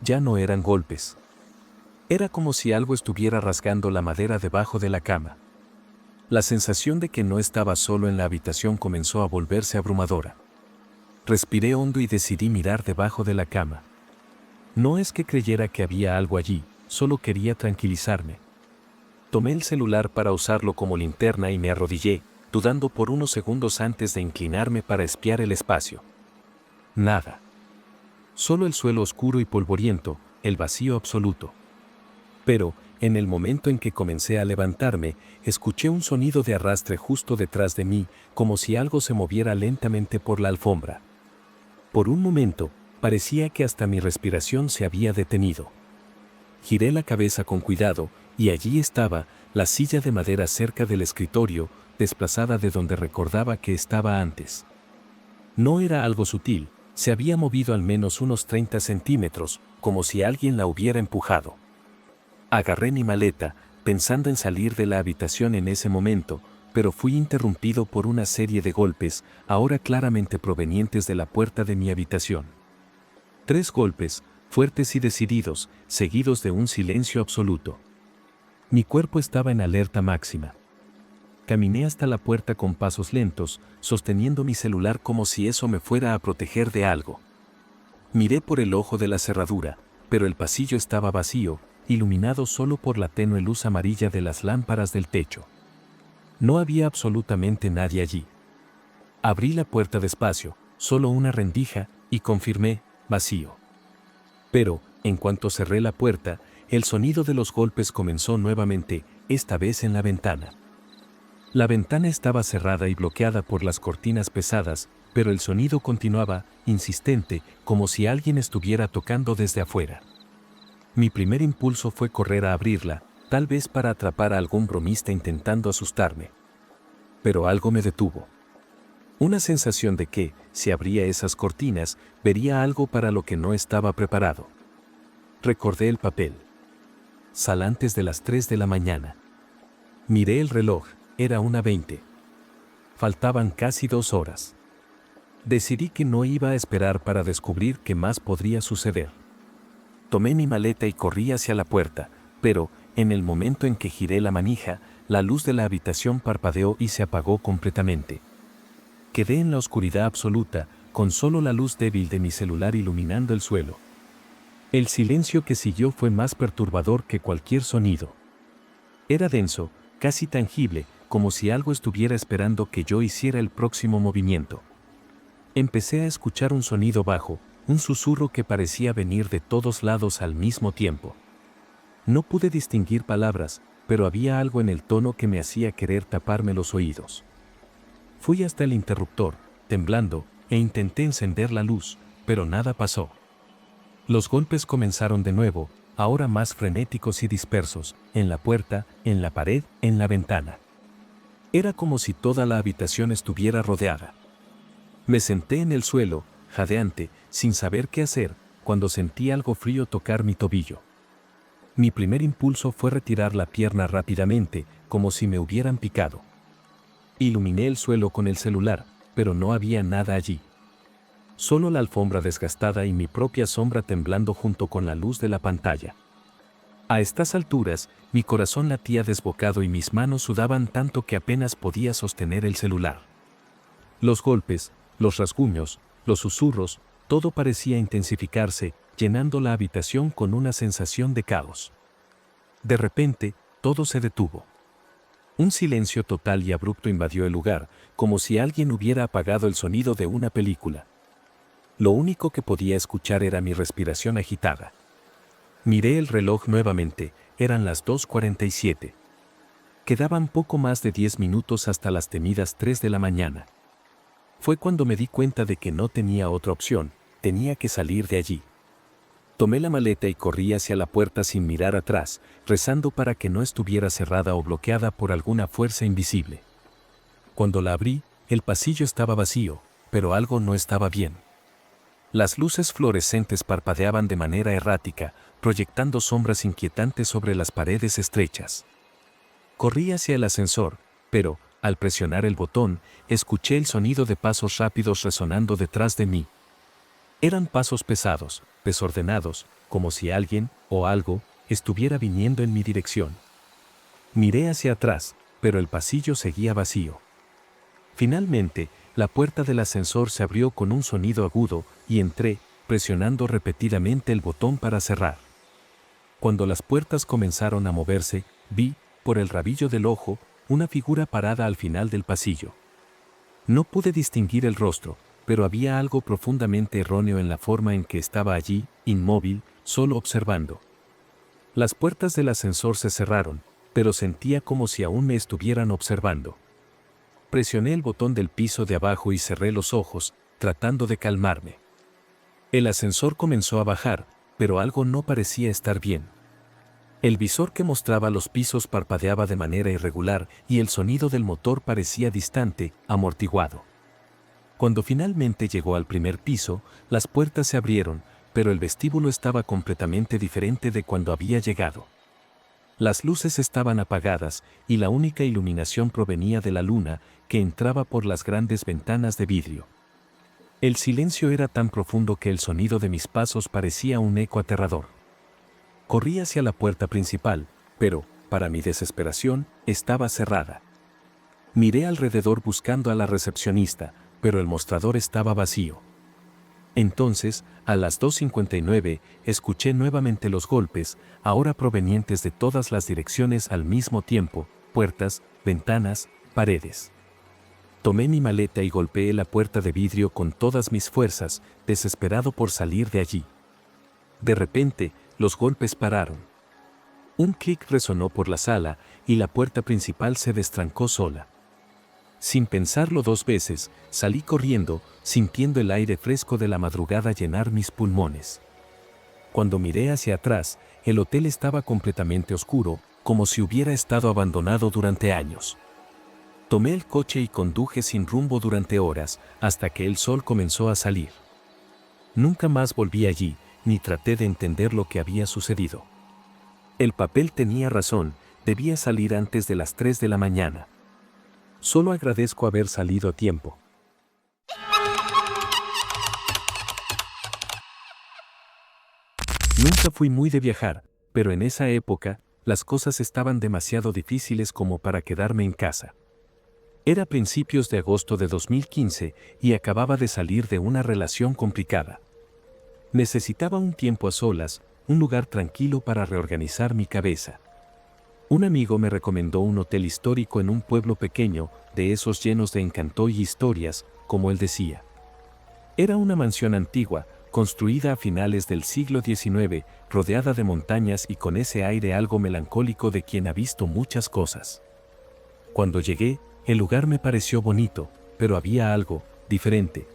Ya no eran golpes. Era como si algo estuviera rasgando la madera debajo de la cama. La sensación de que no estaba solo en la habitación comenzó a volverse abrumadora. Respiré hondo y decidí mirar debajo de la cama. No es que creyera que había algo allí, solo quería tranquilizarme. Tomé el celular para usarlo como linterna y me arrodillé, dudando por unos segundos antes de inclinarme para espiar el espacio. Nada. Solo el suelo oscuro y polvoriento, el vacío absoluto. Pero, en el momento en que comencé a levantarme, escuché un sonido de arrastre justo detrás de mí, como si algo se moviera lentamente por la alfombra. Por un momento, parecía que hasta mi respiración se había detenido. Giré la cabeza con cuidado, y allí estaba, la silla de madera cerca del escritorio, desplazada de donde recordaba que estaba antes. No era algo sutil, se había movido al menos unos 30 centímetros, como si alguien la hubiera empujado. Agarré mi maleta, pensando en salir de la habitación en ese momento, pero fui interrumpido por una serie de golpes, ahora claramente provenientes de la puerta de mi habitación. 3 golpes, fuertes y decididos, seguidos de un silencio absoluto. Mi cuerpo estaba en alerta máxima. Caminé hasta la puerta con pasos lentos, sosteniendo mi celular como si eso me fuera a proteger de algo. Miré por el ojo de la cerradura, pero el pasillo estaba vacío, iluminado solo por la tenue luz amarilla de las lámparas del techo. No había absolutamente nadie allí. Abrí la puerta despacio, solo una rendija, y confirmé, vacío. Pero, en cuanto cerré la puerta, el sonido de los golpes comenzó nuevamente, esta vez en la ventana. La ventana estaba cerrada y bloqueada por las cortinas pesadas, pero el sonido continuaba, insistente, como si alguien estuviera tocando desde afuera. Mi primer impulso fue correr a abrirla, tal vez para atrapar a algún bromista intentando asustarme. Pero algo me detuvo. Una sensación de que, si abría esas cortinas, vería algo para lo que no estaba preparado. Recordé el papel. Sal antes de las 3 de la mañana. Miré el reloj, era 1:20. Faltaban casi 2 horas. Decidí que no iba a esperar para descubrir qué más podría suceder. Tomé mi maleta y corrí hacia la puerta, pero, en el momento en que giré la manija, la luz de la habitación parpadeó y se apagó completamente. Quedé en la oscuridad absoluta, con solo la luz débil de mi celular iluminando el suelo. El silencio que siguió fue más perturbador que cualquier sonido. Era denso, casi tangible, como si algo estuviera esperando que yo hiciera el próximo movimiento. Empecé a escuchar un sonido bajo, un susurro que parecía venir de todos lados al mismo tiempo. No pude distinguir palabras, pero había algo en el tono que me hacía querer taparme los oídos. Fui hasta el interruptor, temblando, e intenté encender la luz, pero nada pasó. Los golpes comenzaron de nuevo, ahora más frenéticos y dispersos, en la puerta, en la pared, en la ventana. Era como si toda la habitación estuviera rodeada. Me senté en el suelo, jadeante, sin saber qué hacer, cuando sentí algo frío tocar mi tobillo. Mi primer impulso fue retirar la pierna rápidamente, como si me hubieran picado. Iluminé el suelo con el celular, pero no había nada allí. Solo la alfombra desgastada y mi propia sombra temblando junto con la luz de la pantalla. A estas alturas, mi corazón latía desbocado y mis manos sudaban tanto que apenas podía sostener el celular. Los golpes, los rasguños, los susurros, todo parecía intensificarse, llenando la habitación con una sensación de caos. De repente, todo se detuvo. Un silencio total y abrupto invadió el lugar, como si alguien hubiera apagado el sonido de una película. Lo único que podía escuchar era mi respiración agitada. Miré el reloj nuevamente, eran las 2:47. Quedaban poco más de 10 minutos hasta las temidas 3 de la mañana. Fue cuando me di cuenta de que no tenía otra opción, tenía que salir de allí. Tomé la maleta y corrí hacia la puerta sin mirar atrás, rezando para que no estuviera cerrada o bloqueada por alguna fuerza invisible. Cuando la abrí, el pasillo estaba vacío, pero algo no estaba bien. Las luces fluorescentes parpadeaban de manera errática, proyectando sombras inquietantes sobre las paredes estrechas. Corrí hacia el ascensor, pero, al presionar el botón, escuché el sonido de pasos rápidos resonando detrás de mí. Eran pasos pesados, desordenados, como si alguien, o algo, estuviera viniendo en mi dirección. Miré hacia atrás, pero el pasillo seguía vacío. Finalmente, la puerta del ascensor se abrió con un sonido agudo y entré, presionando repetidamente el botón para cerrar. Cuando las puertas comenzaron a moverse, vi, por el rabillo del ojo, una figura parada al final del pasillo. No pude distinguir el rostro, pero había algo profundamente erróneo en la forma en que estaba allí, inmóvil, solo observando. Las puertas del ascensor se cerraron, pero sentía como si aún me estuvieran observando. Presioné el botón del piso de abajo y cerré los ojos, tratando de calmarme. El ascensor comenzó a bajar, pero algo no parecía estar bien. El visor que mostraba los pisos parpadeaba de manera irregular y el sonido del motor parecía distante, amortiguado. Cuando finalmente llegó al primer piso, las puertas se abrieron, pero el vestíbulo estaba completamente diferente de cuando había llegado. Las luces estaban apagadas y la única iluminación provenía de la luna, que entraba por las grandes ventanas de vidrio. El silencio era tan profundo que el sonido de mis pasos parecía un eco aterrador. Corrí hacia la puerta principal, pero, para mi desesperación, estaba cerrada. Miré alrededor buscando a la recepcionista, pero el mostrador estaba vacío. Entonces, a las 2:59, escuché nuevamente los golpes, ahora provenientes de todas las direcciones al mismo tiempo: puertas, ventanas, paredes. Tomé mi maleta y golpeé la puerta de vidrio con todas mis fuerzas, desesperado por salir de allí. De repente, los golpes pararon. Un clic resonó por la sala y la puerta principal se destrancó sola. Sin pensarlo dos veces, salí corriendo, sintiendo el aire fresco de la madrugada llenar mis pulmones. Cuando miré hacia atrás, el hotel estaba completamente oscuro, como si hubiera estado abandonado durante años. Tomé el coche y conduje sin rumbo durante horas, hasta que el sol comenzó a salir. Nunca más volví allí, ni traté de entender lo que había sucedido. El papel tenía razón, debía salir antes de las 3 de la mañana. Solo agradezco haber salido a tiempo. Nunca fui muy de viajar, pero en esa época, las cosas estaban demasiado difíciles como para quedarme en casa. Era principios de agosto de 2015 y acababa de salir de una relación complicada. Necesitaba un tiempo a solas, un lugar tranquilo para reorganizar mi cabeza. Un amigo me recomendó un hotel histórico en un pueblo pequeño, de esos llenos de encanto y historias, como él decía. Era una mansión antigua, construida a finales del siglo XIX, rodeada de montañas y con ese aire algo melancólico de quien ha visto muchas cosas. Cuando llegué, el lugar me pareció bonito, pero había algo diferente.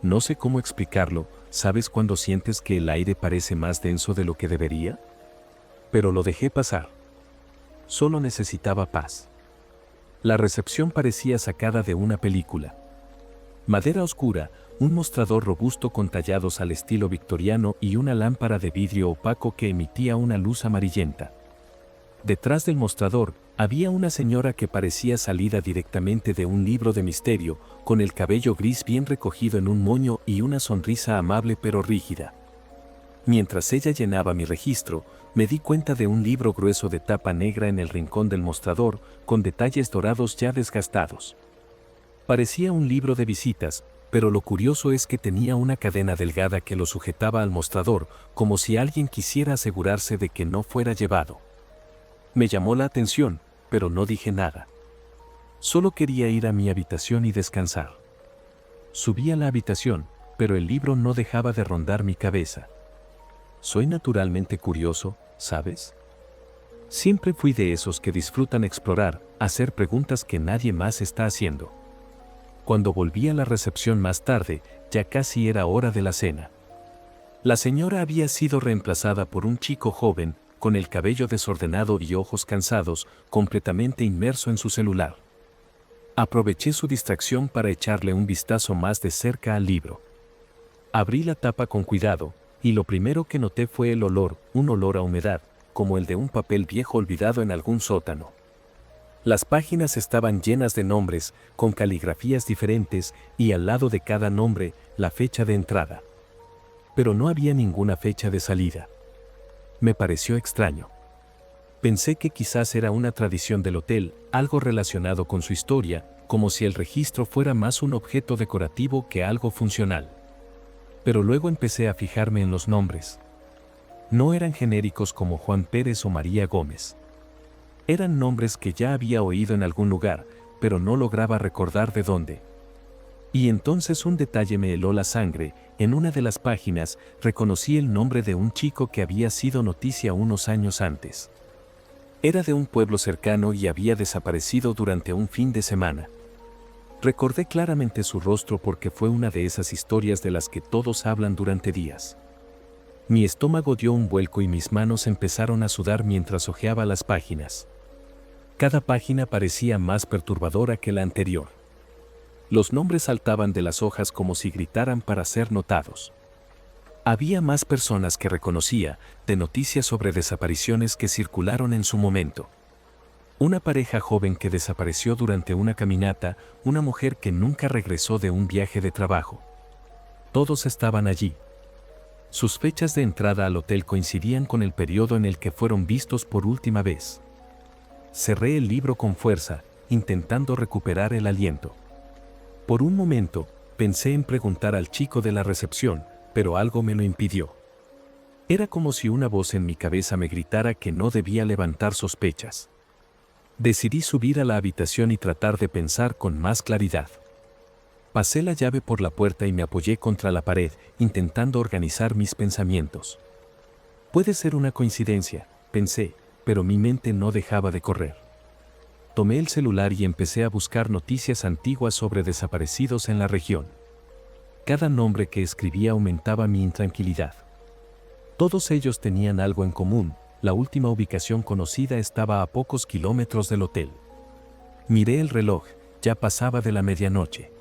No sé cómo explicarlo. ¿Sabes cuando sientes que el aire parece más denso de lo que debería? Pero lo dejé pasar. Solo necesitaba paz. La recepción parecía sacada de una película. Madera oscura, un mostrador robusto con tallados al estilo victoriano y una lámpara de vidrio opaco que emitía una luz amarillenta. Detrás del mostrador, había una señora que parecía salida directamente de un libro de misterio, con el cabello gris bien recogido en un moño y una sonrisa amable pero rígida. Mientras ella llenaba mi registro, me di cuenta de un libro grueso de tapa negra en el rincón del mostrador, con detalles dorados ya desgastados. Parecía un libro de visitas, pero lo curioso es que tenía una cadena delgada que lo sujetaba al mostrador, como si alguien quisiera asegurarse de que no fuera llevado. Me llamó la atención, pero no dije nada. Solo quería ir a mi habitación y descansar. Subí a la habitación, pero el libro no dejaba de rondar mi cabeza. Soy naturalmente curioso, ¿sabes? Siempre fui de esos que disfrutan explorar, hacer preguntas que nadie más está haciendo. Cuando volví a la recepción más tarde, ya casi era hora de la cena. La señora había sido reemplazada por un chico joven, con el cabello desordenado y ojos cansados, completamente inmerso en su celular. Aproveché su distracción para echarle un vistazo más de cerca al libro. Abrí la tapa con cuidado, y lo primero que noté fue el olor, un olor a humedad, como el de un papel viejo olvidado en algún sótano. Las páginas estaban llenas de nombres, con caligrafías diferentes, y al lado de cada nombre, la fecha de entrada. Pero no había ninguna fecha de salida. Me pareció extraño. Pensé que quizás era una tradición del hotel, algo relacionado con su historia, como si el registro fuera más un objeto decorativo que algo funcional. Pero luego empecé a fijarme en los nombres. No eran genéricos como Juan Pérez o María Gómez. Eran nombres que ya había oído en algún lugar, pero no lograba recordar de dónde. Y entonces un detalle me heló la sangre. En una de las páginas, reconocí el nombre de un chico que había sido noticia unos años antes. Era de un pueblo cercano y había desaparecido durante un fin de semana. Recordé claramente su rostro porque fue una de esas historias de las que todos hablan durante días. Mi estómago dio un vuelco y mis manos empezaron a sudar mientras hojeaba las páginas. Cada página parecía más perturbadora que la anterior. Los nombres saltaban de las hojas como si gritaran para ser notados. Había más personas que reconocía, de noticias sobre desapariciones que circularon en su momento. Una pareja joven que desapareció durante una caminata, una mujer que nunca regresó de un viaje de trabajo. Todos estaban allí. Sus fechas de entrada al hotel coincidían con el periodo en el que fueron vistos por última vez. Cerré el libro con fuerza, intentando recuperar el aliento. Por un momento, pensé en preguntar al chico de la recepción, pero algo me lo impidió. Era como si una voz en mi cabeza me gritara que no debía levantar sospechas. Decidí subir a la habitación y tratar de pensar con más claridad. Pasé la llave por la puerta y me apoyé contra la pared, intentando organizar mis pensamientos. Puede ser una coincidencia, pensé, pero mi mente no dejaba de correr. Tomé el celular y empecé a buscar noticias antiguas sobre desaparecidos en la región. Cada nombre que escribía aumentaba mi intranquilidad. Todos ellos tenían algo en común: la última ubicación conocida estaba a pocos kilómetros del hotel. Miré el reloj, ya pasaba de la medianoche.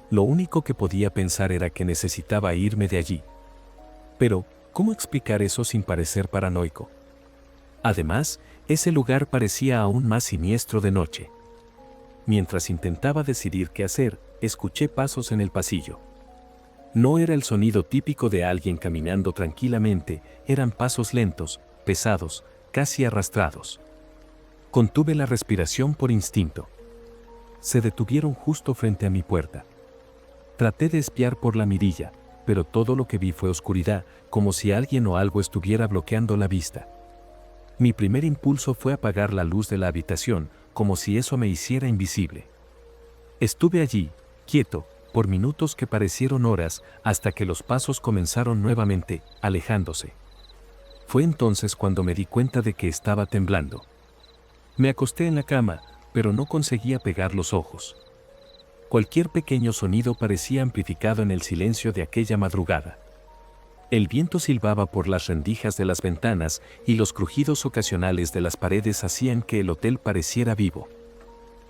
Lo único que podía pensar era que necesitaba irme de allí. Pero, ¿cómo explicar eso sin parecer paranoico? Además, ese lugar parecía aún más siniestro de noche. Mientras intentaba decidir qué hacer, escuché pasos en el pasillo. No era el sonido típico de alguien caminando tranquilamente, eran pasos lentos, pesados, casi arrastrados. Contuve la respiración por instinto. Se detuvieron justo frente a mi puerta. Traté de espiar por la mirilla, pero todo lo que vi fue oscuridad, como si alguien o algo estuviera bloqueando la vista. Mi primer impulso fue apagar la luz de la habitación, como si eso me hiciera invisible. Estuve allí, quieto, por minutos que parecieron horas, hasta que los pasos comenzaron nuevamente, alejándose. Fue entonces cuando me di cuenta de que estaba temblando. Me acosté en la cama, pero no conseguía pegar los ojos. Cualquier pequeño sonido parecía amplificado en el silencio de aquella madrugada. El viento silbaba por las rendijas de las ventanas y los crujidos ocasionales de las paredes hacían que el hotel pareciera vivo.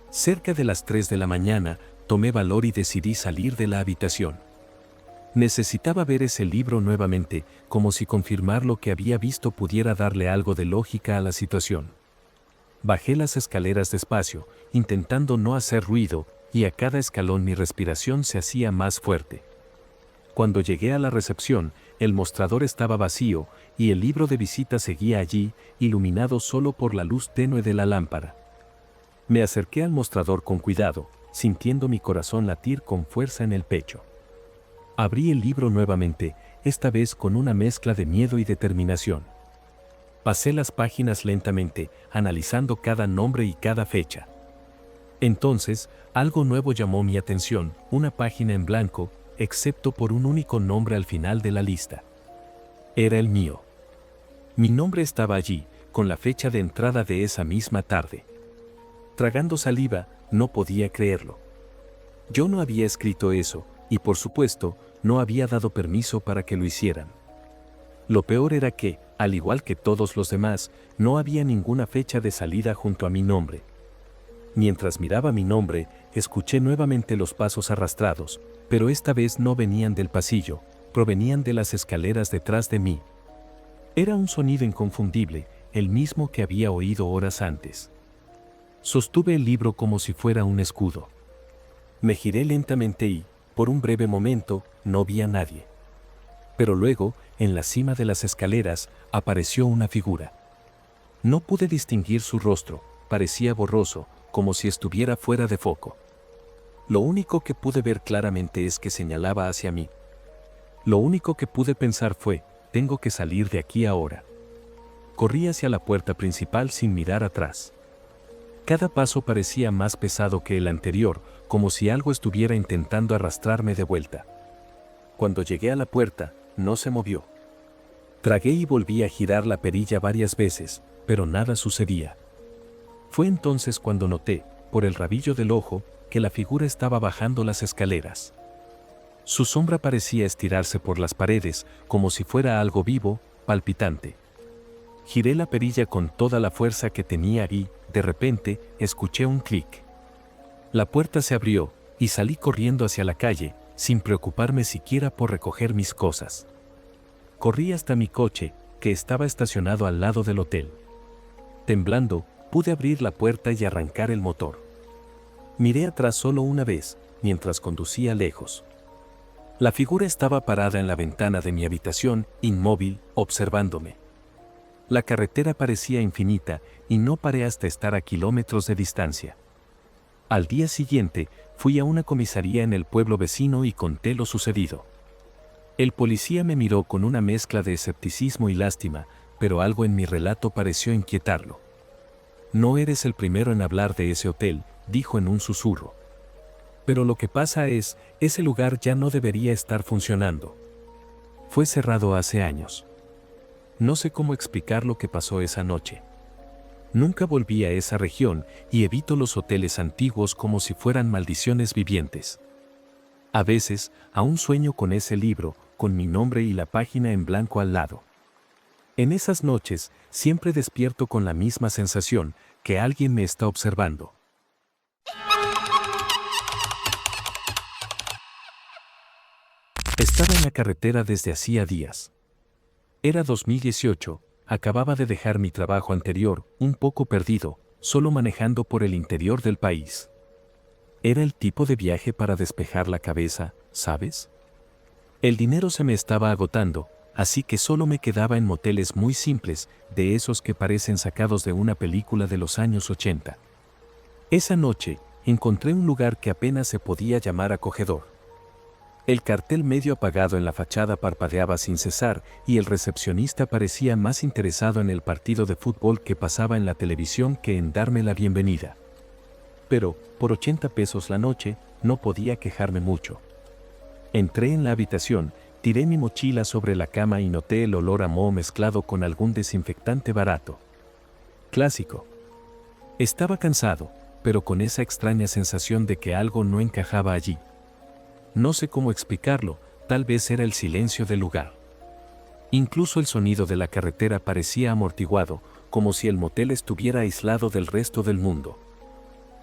Cerca de las 3 de la mañana, tomé valor y decidí salir de la habitación. Necesitaba ver ese libro nuevamente, como si confirmar lo que había visto pudiera darle algo de lógica a la situación. Bajé las escaleras despacio, intentando no hacer ruido, y a cada escalón mi respiración se hacía más fuerte. Cuando llegué a la recepción, el mostrador estaba vacío y el libro de visita seguía allí, iluminado solo por la luz tenue de la lámpara. Me acerqué al mostrador con cuidado, sintiendo mi corazón latir con fuerza en el pecho. Abrí el libro nuevamente, esta vez con una mezcla de miedo y determinación. Pasé las páginas lentamente, analizando cada nombre y cada fecha. Entonces, algo nuevo llamó mi atención, una página en blanco, excepto por un único nombre al final de la lista. Era el mío. Mi nombre estaba allí, con la fecha de entrada de esa misma tarde. Tragando saliva, no podía creerlo. Yo no había escrito eso, y por supuesto, no había dado permiso para que lo hicieran. Lo peor era que, al igual que todos los demás, no había ninguna fecha de salida junto a mi nombre. Mientras miraba mi nombre, escuché nuevamente los pasos arrastrados, pero esta vez no venían del pasillo, provenían de las escaleras detrás de mí. Era un sonido inconfundible, el mismo que había oído horas antes. Sostuve el libro como si fuera un escudo. Me giré lentamente y, por un breve momento, no vi a nadie. Pero luego, en la cima de las escaleras, apareció una figura. No pude distinguir su rostro, parecía borroso, como si estuviera fuera de foco. Lo único que pude ver claramente es que señalaba hacia mí. Lo único que pude pensar fue, tengo que salir de aquí ahora. Corrí hacia la puerta principal sin mirar atrás. Cada paso parecía más pesado que el anterior, como si algo estuviera intentando arrastrarme de vuelta. Cuando llegué a la puerta, no se movió. Tragué y volví a girar la perilla varias veces, pero nada sucedía. Fue entonces cuando noté, por el rabillo del ojo, que la figura estaba bajando las escaleras. Su sombra parecía estirarse por las paredes, como si fuera algo vivo, palpitante. Giré la perilla con toda la fuerza que tenía y, de repente, escuché un clic. La puerta se abrió, y salí corriendo hacia la calle, sin preocuparme siquiera por recoger mis cosas. Corrí hasta mi coche, que estaba estacionado al lado del hotel. Temblando, pude abrir la puerta y arrancar el motor. Miré atrás solo una vez, mientras conducía lejos. La figura estaba parada en la ventana de mi habitación, inmóvil, observándome. La carretera parecía infinita, y no paré hasta estar a kilómetros de distancia. Al día siguiente, fui a una comisaría en el pueblo vecino y conté lo sucedido. El policía me miró con una mezcla de escepticismo y lástima, pero algo en mi relato pareció inquietarlo. No eres el primero en hablar de ese hotel, dijo en un susurro. Pero lo que pasa es, ese lugar ya no debería estar funcionando. Fue cerrado hace años. No sé cómo explicar lo que pasó esa noche. Nunca volví a esa región y evito los hoteles antiguos como si fueran maldiciones vivientes. A veces, aún sueño con ese libro, con mi nombre y la página en blanco al lado. En esas noches, siempre despierto con la misma sensación, que alguien me está observando. Estaba en la carretera desde hacía días. Era 2018, acababa de dejar mi trabajo anterior, un poco perdido, solo manejando por el interior del país. Era el tipo de viaje para despejar la cabeza, ¿sabes? El dinero se me estaba agotando, así que solo me quedaba en moteles muy simples, de esos que parecen sacados de una película de los años 80. Esa noche, encontré un lugar que apenas se podía llamar acogedor. El cartel medio apagado en la fachada parpadeaba sin cesar y el recepcionista parecía más interesado en el partido de fútbol que pasaba en la televisión que en darme la bienvenida. Pero, por 80 pesos la noche, no podía quejarme mucho. Entré en la habitación, tiré mi mochila sobre la cama y noté el olor a moho mezclado con algún desinfectante barato. Clásico. Estaba cansado, pero con esa extraña sensación de que algo no encajaba allí. No sé cómo explicarlo, tal vez era el silencio del lugar. Incluso el sonido de la carretera parecía amortiguado, como si el motel estuviera aislado del resto del mundo.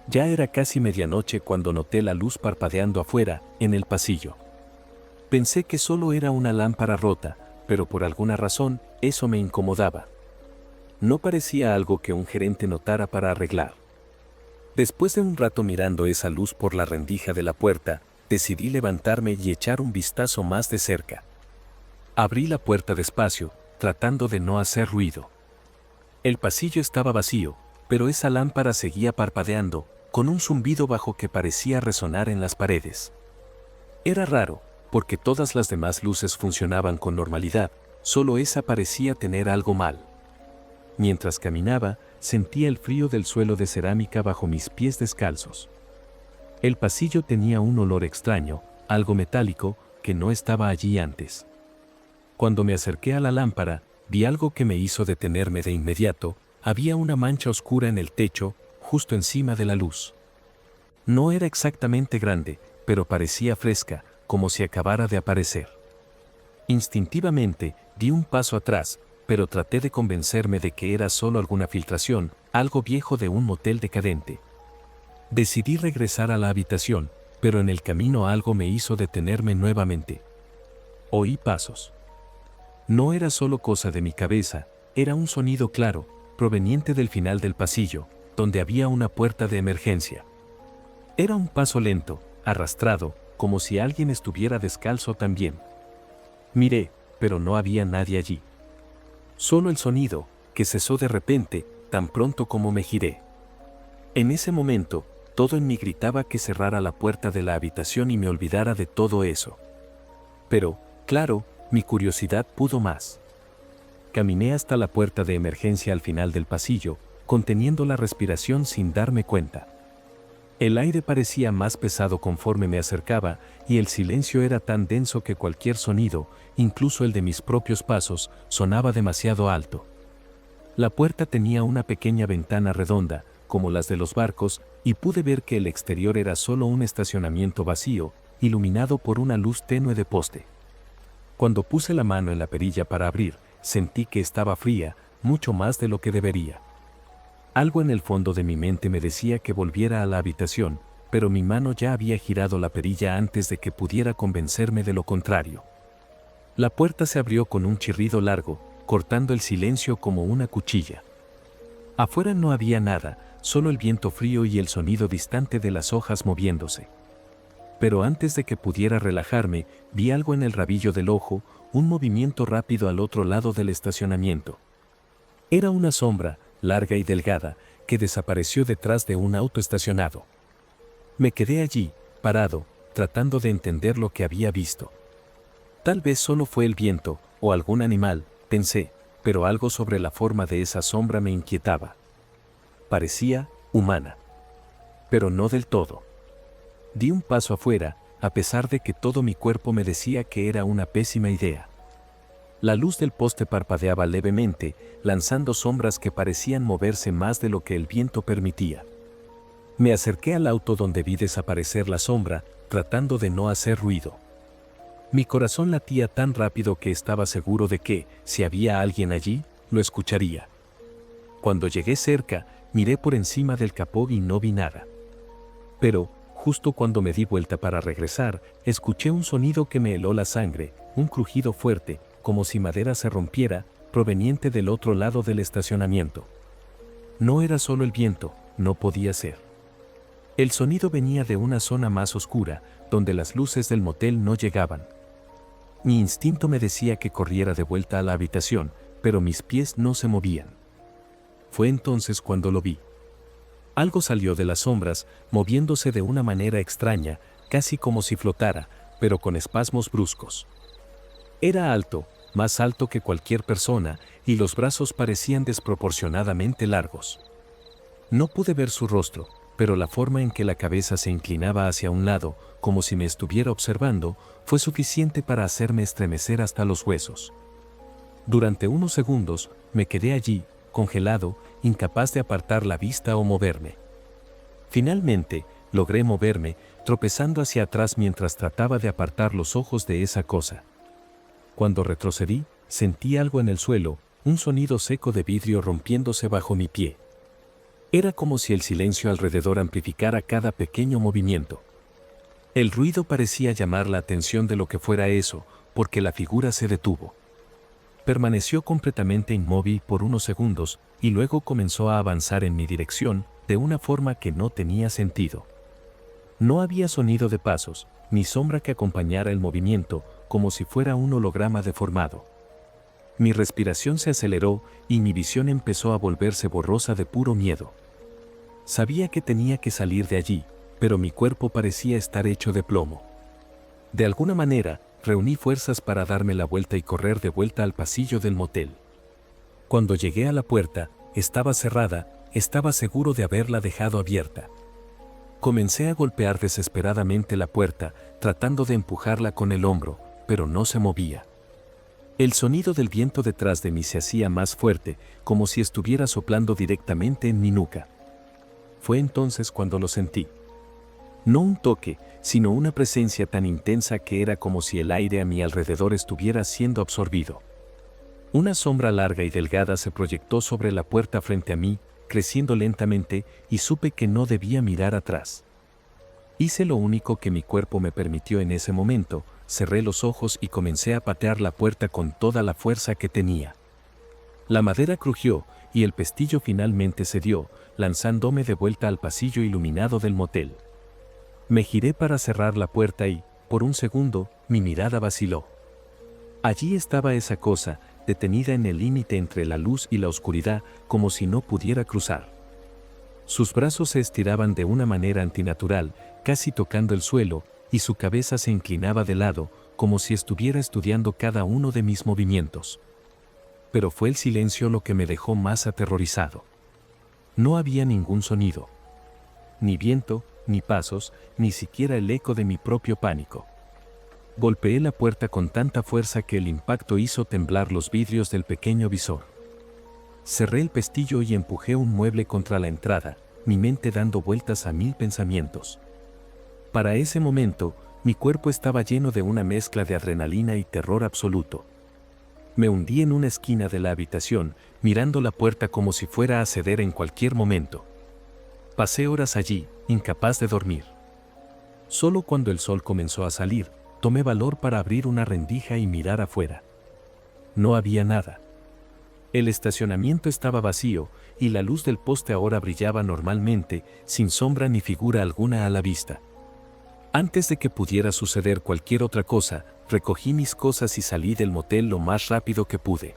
Ya era casi medianoche cuando noté la luz parpadeando afuera, en el pasillo. Pensé que solo era una lámpara rota, pero por alguna razón, eso me incomodaba. No parecía algo que un gerente notara para arreglar. Después de un rato mirando esa luz por la rendija de la puerta, decidí levantarme y echar un vistazo más de cerca. Abrí la puerta despacio, tratando de no hacer ruido. El pasillo estaba vacío, pero esa lámpara seguía parpadeando, con un zumbido bajo que parecía resonar en las paredes. Era raro, porque todas las demás luces funcionaban con normalidad, solo esa parecía tener algo mal. Mientras caminaba, sentía el frío del suelo de cerámica bajo mis pies descalzos. El pasillo tenía un olor extraño, algo metálico, que no estaba allí antes. Cuando me acerqué a la lámpara, vi algo que me hizo detenerme de inmediato. Había una mancha oscura en el techo, justo encima de la luz. No era exactamente grande, pero parecía fresca, como si acabara de aparecer. Instintivamente, di un paso atrás, pero traté de convencerme de que era solo alguna filtración, algo viejo de un motel decadente. Decidí regresar a la habitación, pero en el camino algo me hizo detenerme nuevamente. Oí pasos. No era solo cosa de mi cabeza, era un sonido claro, proveniente del final del pasillo, donde había una puerta de emergencia. Era un paso lento, arrastrado, como si alguien estuviera descalzo también. Miré, pero no había nadie allí. Solo el sonido, que cesó de repente, tan pronto como me giré. En ese momento, todo en mí gritaba que cerrara la puerta de la habitación y me olvidara de todo eso. Pero, claro, mi curiosidad pudo más. Caminé hasta la puerta de emergencia al final del pasillo, conteniendo la respiración sin darme cuenta. El aire parecía más pesado conforme me acercaba, y el silencio era tan denso que cualquier sonido, incluso el de mis propios pasos, sonaba demasiado alto. La puerta tenía una pequeña ventana redonda, como las de los barcos, y pude ver que el exterior era solo un estacionamiento vacío, iluminado por una luz tenue de poste. Cuando puse la mano en la perilla para abrir, sentí que estaba fría, mucho más de lo que debería. Algo en el fondo de mi mente me decía que volviera a la habitación, pero mi mano ya había girado la perilla antes de que pudiera convencerme de lo contrario. La puerta se abrió con un chirrido largo, cortando el silencio como una cuchilla. Afuera no había nada, solo el viento frío y el sonido distante de las hojas moviéndose. Pero antes de que pudiera relajarme, vi algo en el rabillo del ojo, un movimiento rápido al otro lado del estacionamiento. Era una sombra, larga y delgada, que desapareció detrás de un auto estacionado. Me quedé allí, parado, tratando de entender lo que había visto. Tal vez solo fue el viento, o algún animal, pensé, pero algo sobre la forma de esa sombra me inquietaba. Parecía humana. Pero no del todo. Di un paso afuera, a pesar de que todo mi cuerpo me decía que era una pésima idea. La luz del poste parpadeaba levemente, lanzando sombras que parecían moverse más de lo que el viento permitía. Me acerqué al auto donde vi desaparecer la sombra, tratando de no hacer ruido. Mi corazón latía tan rápido que estaba seguro de que, si había alguien allí, lo escucharía. Cuando llegué cerca, miré por encima del capó y no vi nada. Pero, justo cuando me di vuelta para regresar, escuché un sonido que me heló la sangre, un crujido fuerte, como si madera se rompiera, proveniente del otro lado del estacionamiento. No era solo el viento, no podía ser. El sonido venía de una zona más oscura, donde las luces del motel no llegaban. Mi instinto me decía que corriera de vuelta a la habitación, pero mis pies no se movían. Fue entonces cuando lo vi. Algo salió de las sombras, moviéndose de una manera extraña, casi como si flotara, pero con espasmos bruscos. Era alto, más alto que cualquier persona, y los brazos parecían desproporcionadamente largos. No pude ver su rostro, pero la forma en que la cabeza se inclinaba hacia un lado, como si me estuviera observando, fue suficiente para hacerme estremecer hasta los huesos. Durante unos segundos, me quedé allí, congelado, incapaz de apartar la vista o moverme. Finalmente, logré moverme, tropezando hacia atrás mientras trataba de apartar los ojos de esa cosa. Cuando retrocedí, sentí algo en el suelo, un sonido seco de vidrio rompiéndose bajo mi pie. Era como si el silencio alrededor amplificara cada pequeño movimiento. El ruido parecía llamar la atención de lo que fuera eso, porque la figura se detuvo. Permaneció completamente inmóvil por unos segundos y luego comenzó a avanzar en mi dirección de una forma que no tenía sentido. No había sonido de pasos, ni sombra que acompañara el movimiento, como si fuera un holograma deformado. Mi respiración se aceleró y mi visión empezó a volverse borrosa de puro miedo. Sabía que tenía que salir de allí, pero mi cuerpo parecía estar hecho de plomo. De alguna manera, reuní fuerzas para darme la vuelta y correr de vuelta al pasillo del motel. Cuando llegué a la puerta, estaba cerrada, estaba seguro de haberla dejado abierta. Comencé a golpear desesperadamente la puerta, tratando de empujarla con el hombro, pero no se movía. El sonido del viento detrás de mí se hacía más fuerte, como si estuviera soplando directamente en mi nuca. Fue entonces cuando lo sentí. No un toque, sino una presencia tan intensa que era como si el aire a mi alrededor estuviera siendo absorbido. Una sombra larga y delgada se proyectó sobre la puerta frente a mí, creciendo lentamente, y supe que no debía mirar atrás. Hice lo único que mi cuerpo me permitió en ese momento, cerré los ojos y comencé a patear la puerta con toda la fuerza que tenía. La madera crujió, y el pestillo finalmente cedió, lanzándome de vuelta al pasillo iluminado del motel. Me giré para cerrar la puerta y, por un segundo, mi mirada vaciló. Allí estaba esa cosa, detenida en el límite entre la luz y la oscuridad, como si no pudiera cruzar. Sus brazos se estiraban de una manera antinatural, casi tocando el suelo, y su cabeza se inclinaba de lado, como si estuviera estudiando cada uno de mis movimientos. Pero fue el silencio lo que me dejó más aterrorizado. No había ningún sonido. Ni viento, ni pasos, ni siquiera el eco de mi propio pánico. Golpeé la puerta con tanta fuerza que el impacto hizo temblar los vidrios del pequeño visor. Cerré el pestillo y empujé un mueble contra la entrada, mi mente dando vueltas a mil pensamientos. Para ese momento, mi cuerpo estaba lleno de una mezcla de adrenalina y terror absoluto. Me hundí en una esquina de la habitación, mirando la puerta como si fuera a ceder en cualquier momento. Pasé horas allí, incapaz de dormir. Solo cuando el sol comenzó a salir, tomé valor para abrir una rendija y mirar afuera. No había nada. El estacionamiento estaba vacío, y la luz del poste ahora brillaba normalmente, sin sombra ni figura alguna a la vista. Antes de que pudiera suceder cualquier otra cosa, recogí mis cosas y salí del motel lo más rápido que pude.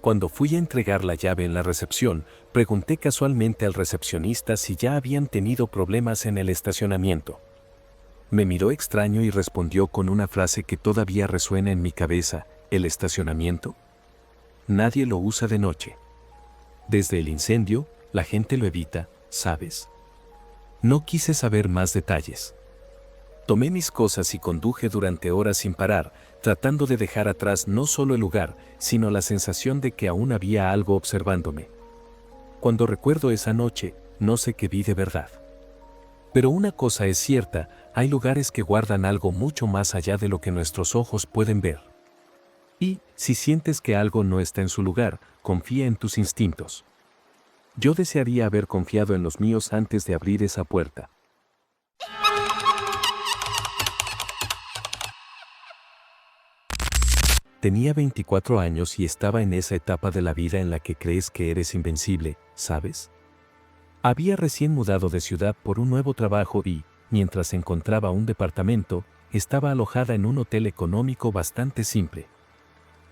Cuando fui a entregar la llave en la recepción, pregunté casualmente al recepcionista si ya habían tenido problemas en el estacionamiento. Me miró extraño y respondió con una frase que todavía resuena en mi cabeza: ¿el estacionamiento? Nadie lo usa de noche. Desde el incendio, la gente lo evita, ¿sabes? No quise saber más detalles. Tomé mis cosas y conduje durante horas sin parar, tratando de dejar atrás no solo el lugar, sino la sensación de que aún había algo observándome. Cuando recuerdo esa noche, no sé qué vi de verdad. Pero una cosa es cierta: hay lugares que guardan algo mucho más allá de lo que nuestros ojos pueden ver. Y, si sientes que algo no está en su lugar, confía en tus instintos. Yo desearía haber confiado en los míos antes de abrir esa puerta. Tenía 24 años y estaba en esa etapa de la vida en la que crees que eres invencible, ¿sabes? Había recién mudado de ciudad por un nuevo trabajo y, mientras encontraba un departamento, estaba alojada en un hotel económico bastante simple.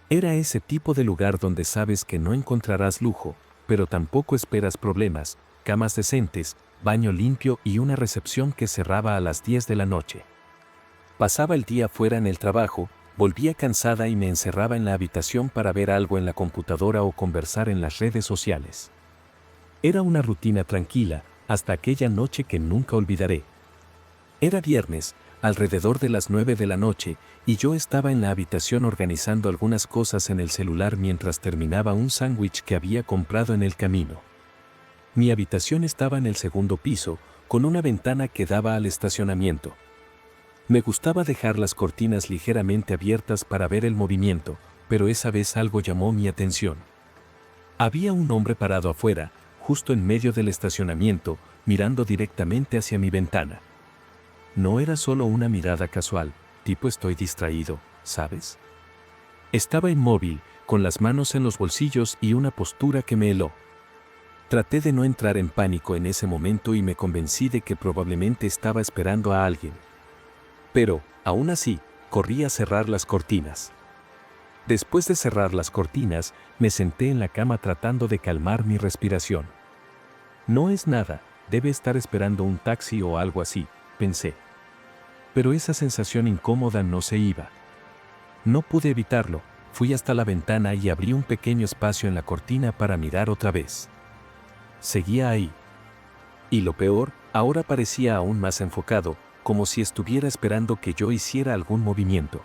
Era ese tipo de lugar donde sabes que no encontrarás lujo, pero tampoco esperas problemas: camas decentes, baño limpio y una recepción que cerraba a las 10 de la noche. Pasaba el día fuera en el trabajo, volvía cansada y me encerraba en la habitación para ver algo en la computadora o conversar en las redes sociales. Era una rutina tranquila, hasta aquella noche que nunca olvidaré. Era viernes, alrededor de las 9 de la noche, y yo estaba en la habitación organizando algunas cosas en el celular mientras terminaba un sándwich que había comprado en el camino. Mi habitación estaba en el segundo piso, con una ventana que daba al estacionamiento. Me gustaba dejar las cortinas ligeramente abiertas para ver el movimiento, pero esa vez algo llamó mi atención. Había un hombre parado afuera, justo en medio del estacionamiento, mirando directamente hacia mi ventana. No era solo una mirada casual, tipo estoy distraído, ¿sabes? Estaba inmóvil, con las manos en los bolsillos y una postura que me heló. Traté de no entrar en pánico en ese momento y me convencí de que probablemente estaba esperando a alguien. Pero, aún así, corrí a cerrar las cortinas. Después de cerrar las cortinas, me senté en la cama tratando de calmar mi respiración. No es nada, debe estar esperando un taxi o algo así, pensé. Pero esa sensación incómoda no se iba. No pude evitarlo, fui hasta la ventana y abrí un pequeño espacio en la cortina para mirar otra vez. Seguía ahí. Y lo peor, ahora parecía aún más enfocado, como si estuviera esperando que yo hiciera algún movimiento.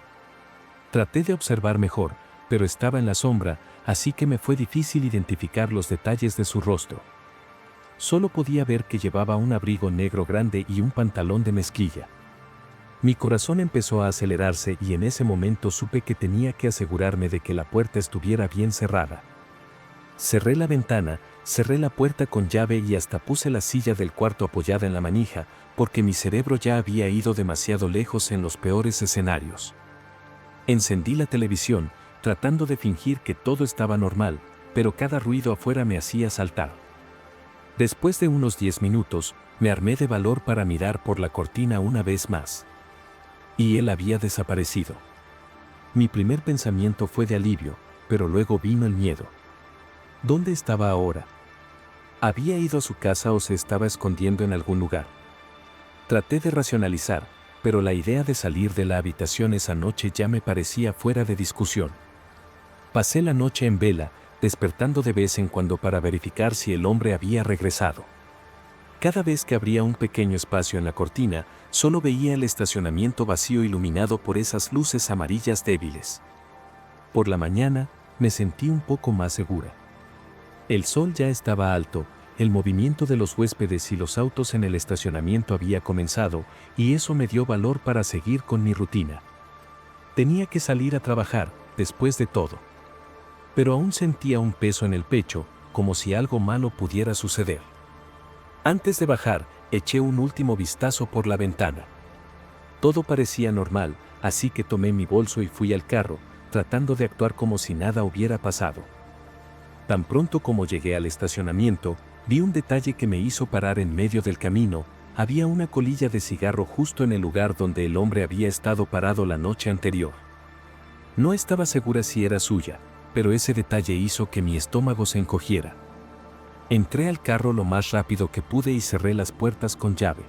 Traté de observar mejor, pero estaba en la sombra, así que me fue difícil identificar los detalles de su rostro. Solo podía ver que llevaba un abrigo negro grande y un pantalón de mezclilla. Mi corazón empezó a acelerarse y en ese momento supe que tenía que asegurarme de que la puerta estuviera bien cerrada. Cerré la ventana, cerré la puerta con llave y hasta puse la silla del cuarto apoyada en la manija, porque mi cerebro ya había ido demasiado lejos en los peores escenarios. Encendí la televisión, tratando de fingir que todo estaba normal, pero cada ruido afuera me hacía saltar. Después de unos 10 minutos, me armé de valor para mirar por la cortina una vez más. Y él había desaparecido. Mi primer pensamiento fue de alivio, pero luego vino el miedo. ¿Dónde estaba ahora? ¿Había ido a su casa o se estaba escondiendo en algún lugar? Traté de racionalizar, pero la idea de salir de la habitación esa noche ya me parecía fuera de discusión. Pasé la noche en vela, despertando de vez en cuando para verificar si el hombre había regresado. Cada vez que abría un pequeño espacio en la cortina, solo veía el estacionamiento vacío iluminado por esas luces amarillas débiles. Por la mañana, me sentí un poco más segura. El sol ya estaba alto, el movimiento de los huéspedes y los autos en el estacionamiento había comenzado, y eso me dio valor para seguir con mi rutina. Tenía que salir a trabajar, después de todo. Pero aún sentía un peso en el pecho, como si algo malo pudiera suceder. Antes de bajar, eché un último vistazo por la ventana. Todo parecía normal, así que tomé mi bolso y fui al carro, tratando de actuar como si nada hubiera pasado. Tan pronto como llegué al estacionamiento, vi un detalle que me hizo parar en medio del camino. Había una colilla de cigarro justo en el lugar donde el hombre había estado parado la noche anterior. No estaba segura si era suya, pero ese detalle hizo que mi estómago se encogiera. Entré al carro lo más rápido que pude y cerré las puertas con llave.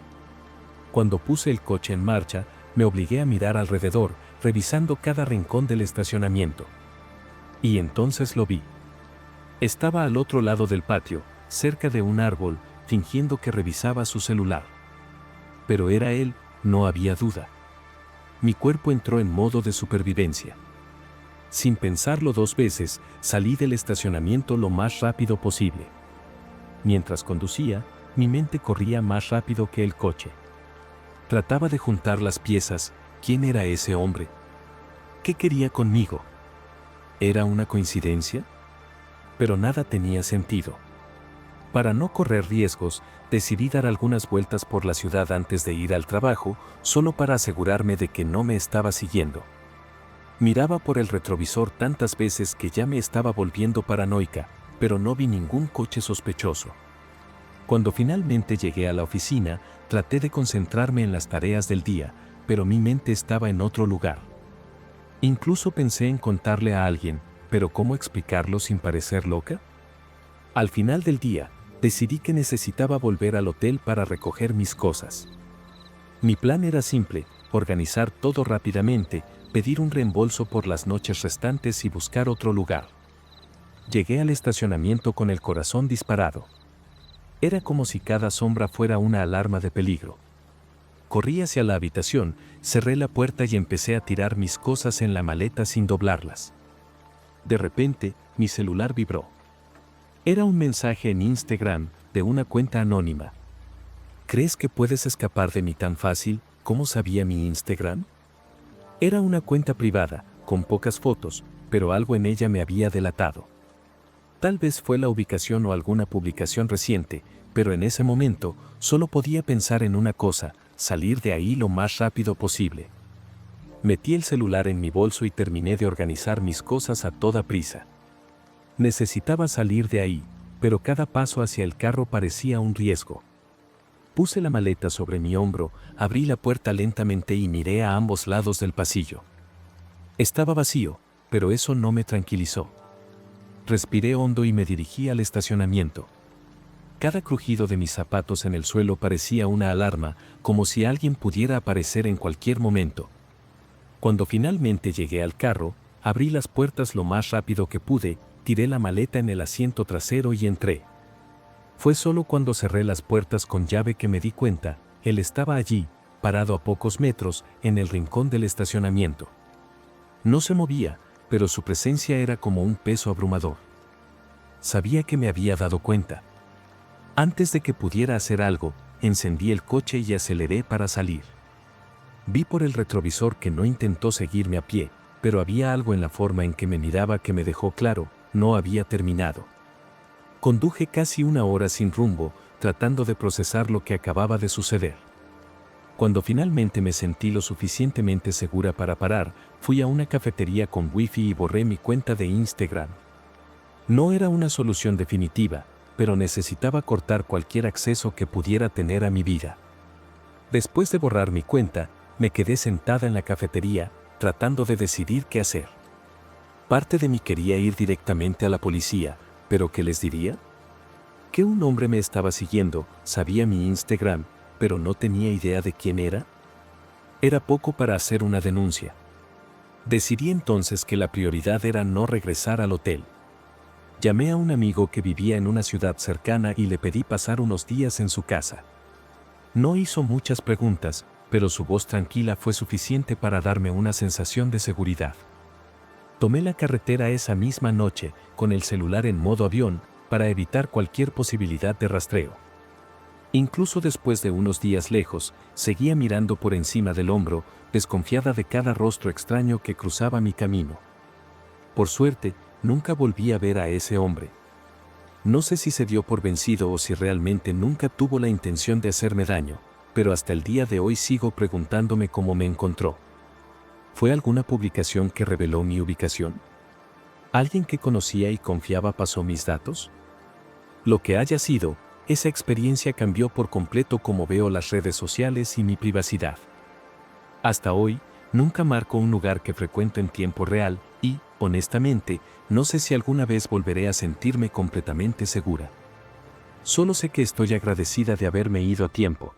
Cuando puse el coche en marcha, me obligué a mirar alrededor, revisando cada rincón del estacionamiento. Y entonces lo vi. Estaba al otro lado del patio, cerca de un árbol, fingiendo que revisaba su celular. Pero era él, no había duda. Mi cuerpo entró en modo de supervivencia. Sin pensarlo 2 veces, salí del estacionamiento lo más rápido posible. Mientras conducía, mi mente corría más rápido que el coche. Trataba de juntar las piezas. ¿Quién era ese hombre? ¿Qué quería conmigo? ¿Era una coincidencia? Pero nada tenía sentido. Para no correr riesgos, decidí dar algunas vueltas por la ciudad antes de ir al trabajo, solo para asegurarme de que no me estaba siguiendo. Miraba por el retrovisor tantas veces que ya me estaba volviendo paranoica, pero no vi ningún coche sospechoso. Cuando finalmente llegué a la oficina, traté de concentrarme en las tareas del día, pero mi mente estaba en otro lugar. Incluso pensé en contarle a alguien, pero ¿cómo explicarlo sin parecer loca? Al final del día, decidí que necesitaba volver al hotel para recoger mis cosas. Mi plan era simple: organizar todo rápidamente, pedir un reembolso por las noches restantes y buscar otro lugar. Llegué al estacionamiento con el corazón disparado. Era como si cada sombra fuera una alarma de peligro. Corrí hacia la habitación, cerré la puerta y empecé a tirar mis cosas en la maleta sin doblarlas. De repente, mi celular vibró. Era un mensaje en Instagram, de una cuenta anónima. ¿Crees que puedes escapar de mí tan fácil? ¿Cómo sabía mi Instagram? Era una cuenta privada, con pocas fotos, pero algo en ella me había delatado. Tal vez fue la ubicación o alguna publicación reciente, pero en ese momento solo podía pensar en una cosa: salir de ahí lo más rápido posible. Metí el celular en mi bolso y terminé de organizar mis cosas a toda prisa. Necesitaba salir de ahí, pero cada paso hacia el carro parecía un riesgo. Puse la maleta sobre mi hombro, abrí la puerta lentamente y miré a ambos lados del pasillo. Estaba vacío, pero eso no me tranquilizó. Respiré hondo y me dirigí al estacionamiento. Cada crujido de mis zapatos en el suelo parecía una alarma, como si alguien pudiera aparecer en cualquier momento. Cuando finalmente llegué al carro, abrí las puertas lo más rápido que pude, tiré la maleta en el asiento trasero y entré. Fue solo cuando cerré las puertas con llave que me di cuenta: él estaba allí, parado a pocos metros, en el rincón del estacionamiento. No se movía, pero su presencia era como un peso abrumador. Sabía que me había dado cuenta. Antes de que pudiera hacer algo, encendí el coche y aceleré para salir. Vi por el retrovisor que no intentó seguirme a pie, pero había algo en la forma en que me miraba que me dejó claro: no había terminado. Conduje casi 1 hora sin rumbo, tratando de procesar lo que acababa de suceder. Cuando finalmente me sentí lo suficientemente segura para parar, fui a una cafetería con wifi y borré mi cuenta de Instagram. No era una solución definitiva, pero necesitaba cortar cualquier acceso que pudiera tener a mi vida. Después de borrar mi cuenta, me quedé sentada en la cafetería, tratando de decidir qué hacer. Parte de mí quería ir directamente a la policía, pero ¿qué les diría? Que un hombre me estaba siguiendo, sabía mi Instagram, pero no tenía idea de quién era. Era poco para hacer una denuncia. Decidí entonces que la prioridad era no regresar al hotel. Llamé a un amigo que vivía en una ciudad cercana y le pedí pasar unos días en su casa. No hizo muchas preguntas, pero su voz tranquila fue suficiente para darme una sensación de seguridad. Tomé la carretera esa misma noche, con el celular en modo avión, para evitar cualquier posibilidad de rastreo. Incluso después de unos días lejos, seguía mirando por encima del hombro, desconfiada de cada rostro extraño que cruzaba mi camino. Por suerte, nunca volví a ver a ese hombre. No sé si se dio por vencido o si realmente nunca tuvo la intención de hacerme daño, pero hasta el día de hoy sigo preguntándome cómo me encontró. ¿Fue alguna publicación que reveló mi ubicación? ¿Alguien que conocía y confiaba pasó mis datos? Lo que haya sido, esa experiencia cambió por completo cómo veo las redes sociales y mi privacidad. Hasta hoy, nunca marco un lugar que frecuento en tiempo real y, Honestamente, no sé si alguna vez volveré a sentirme completamente segura. Solo sé que estoy agradecida de haberme ido a tiempo,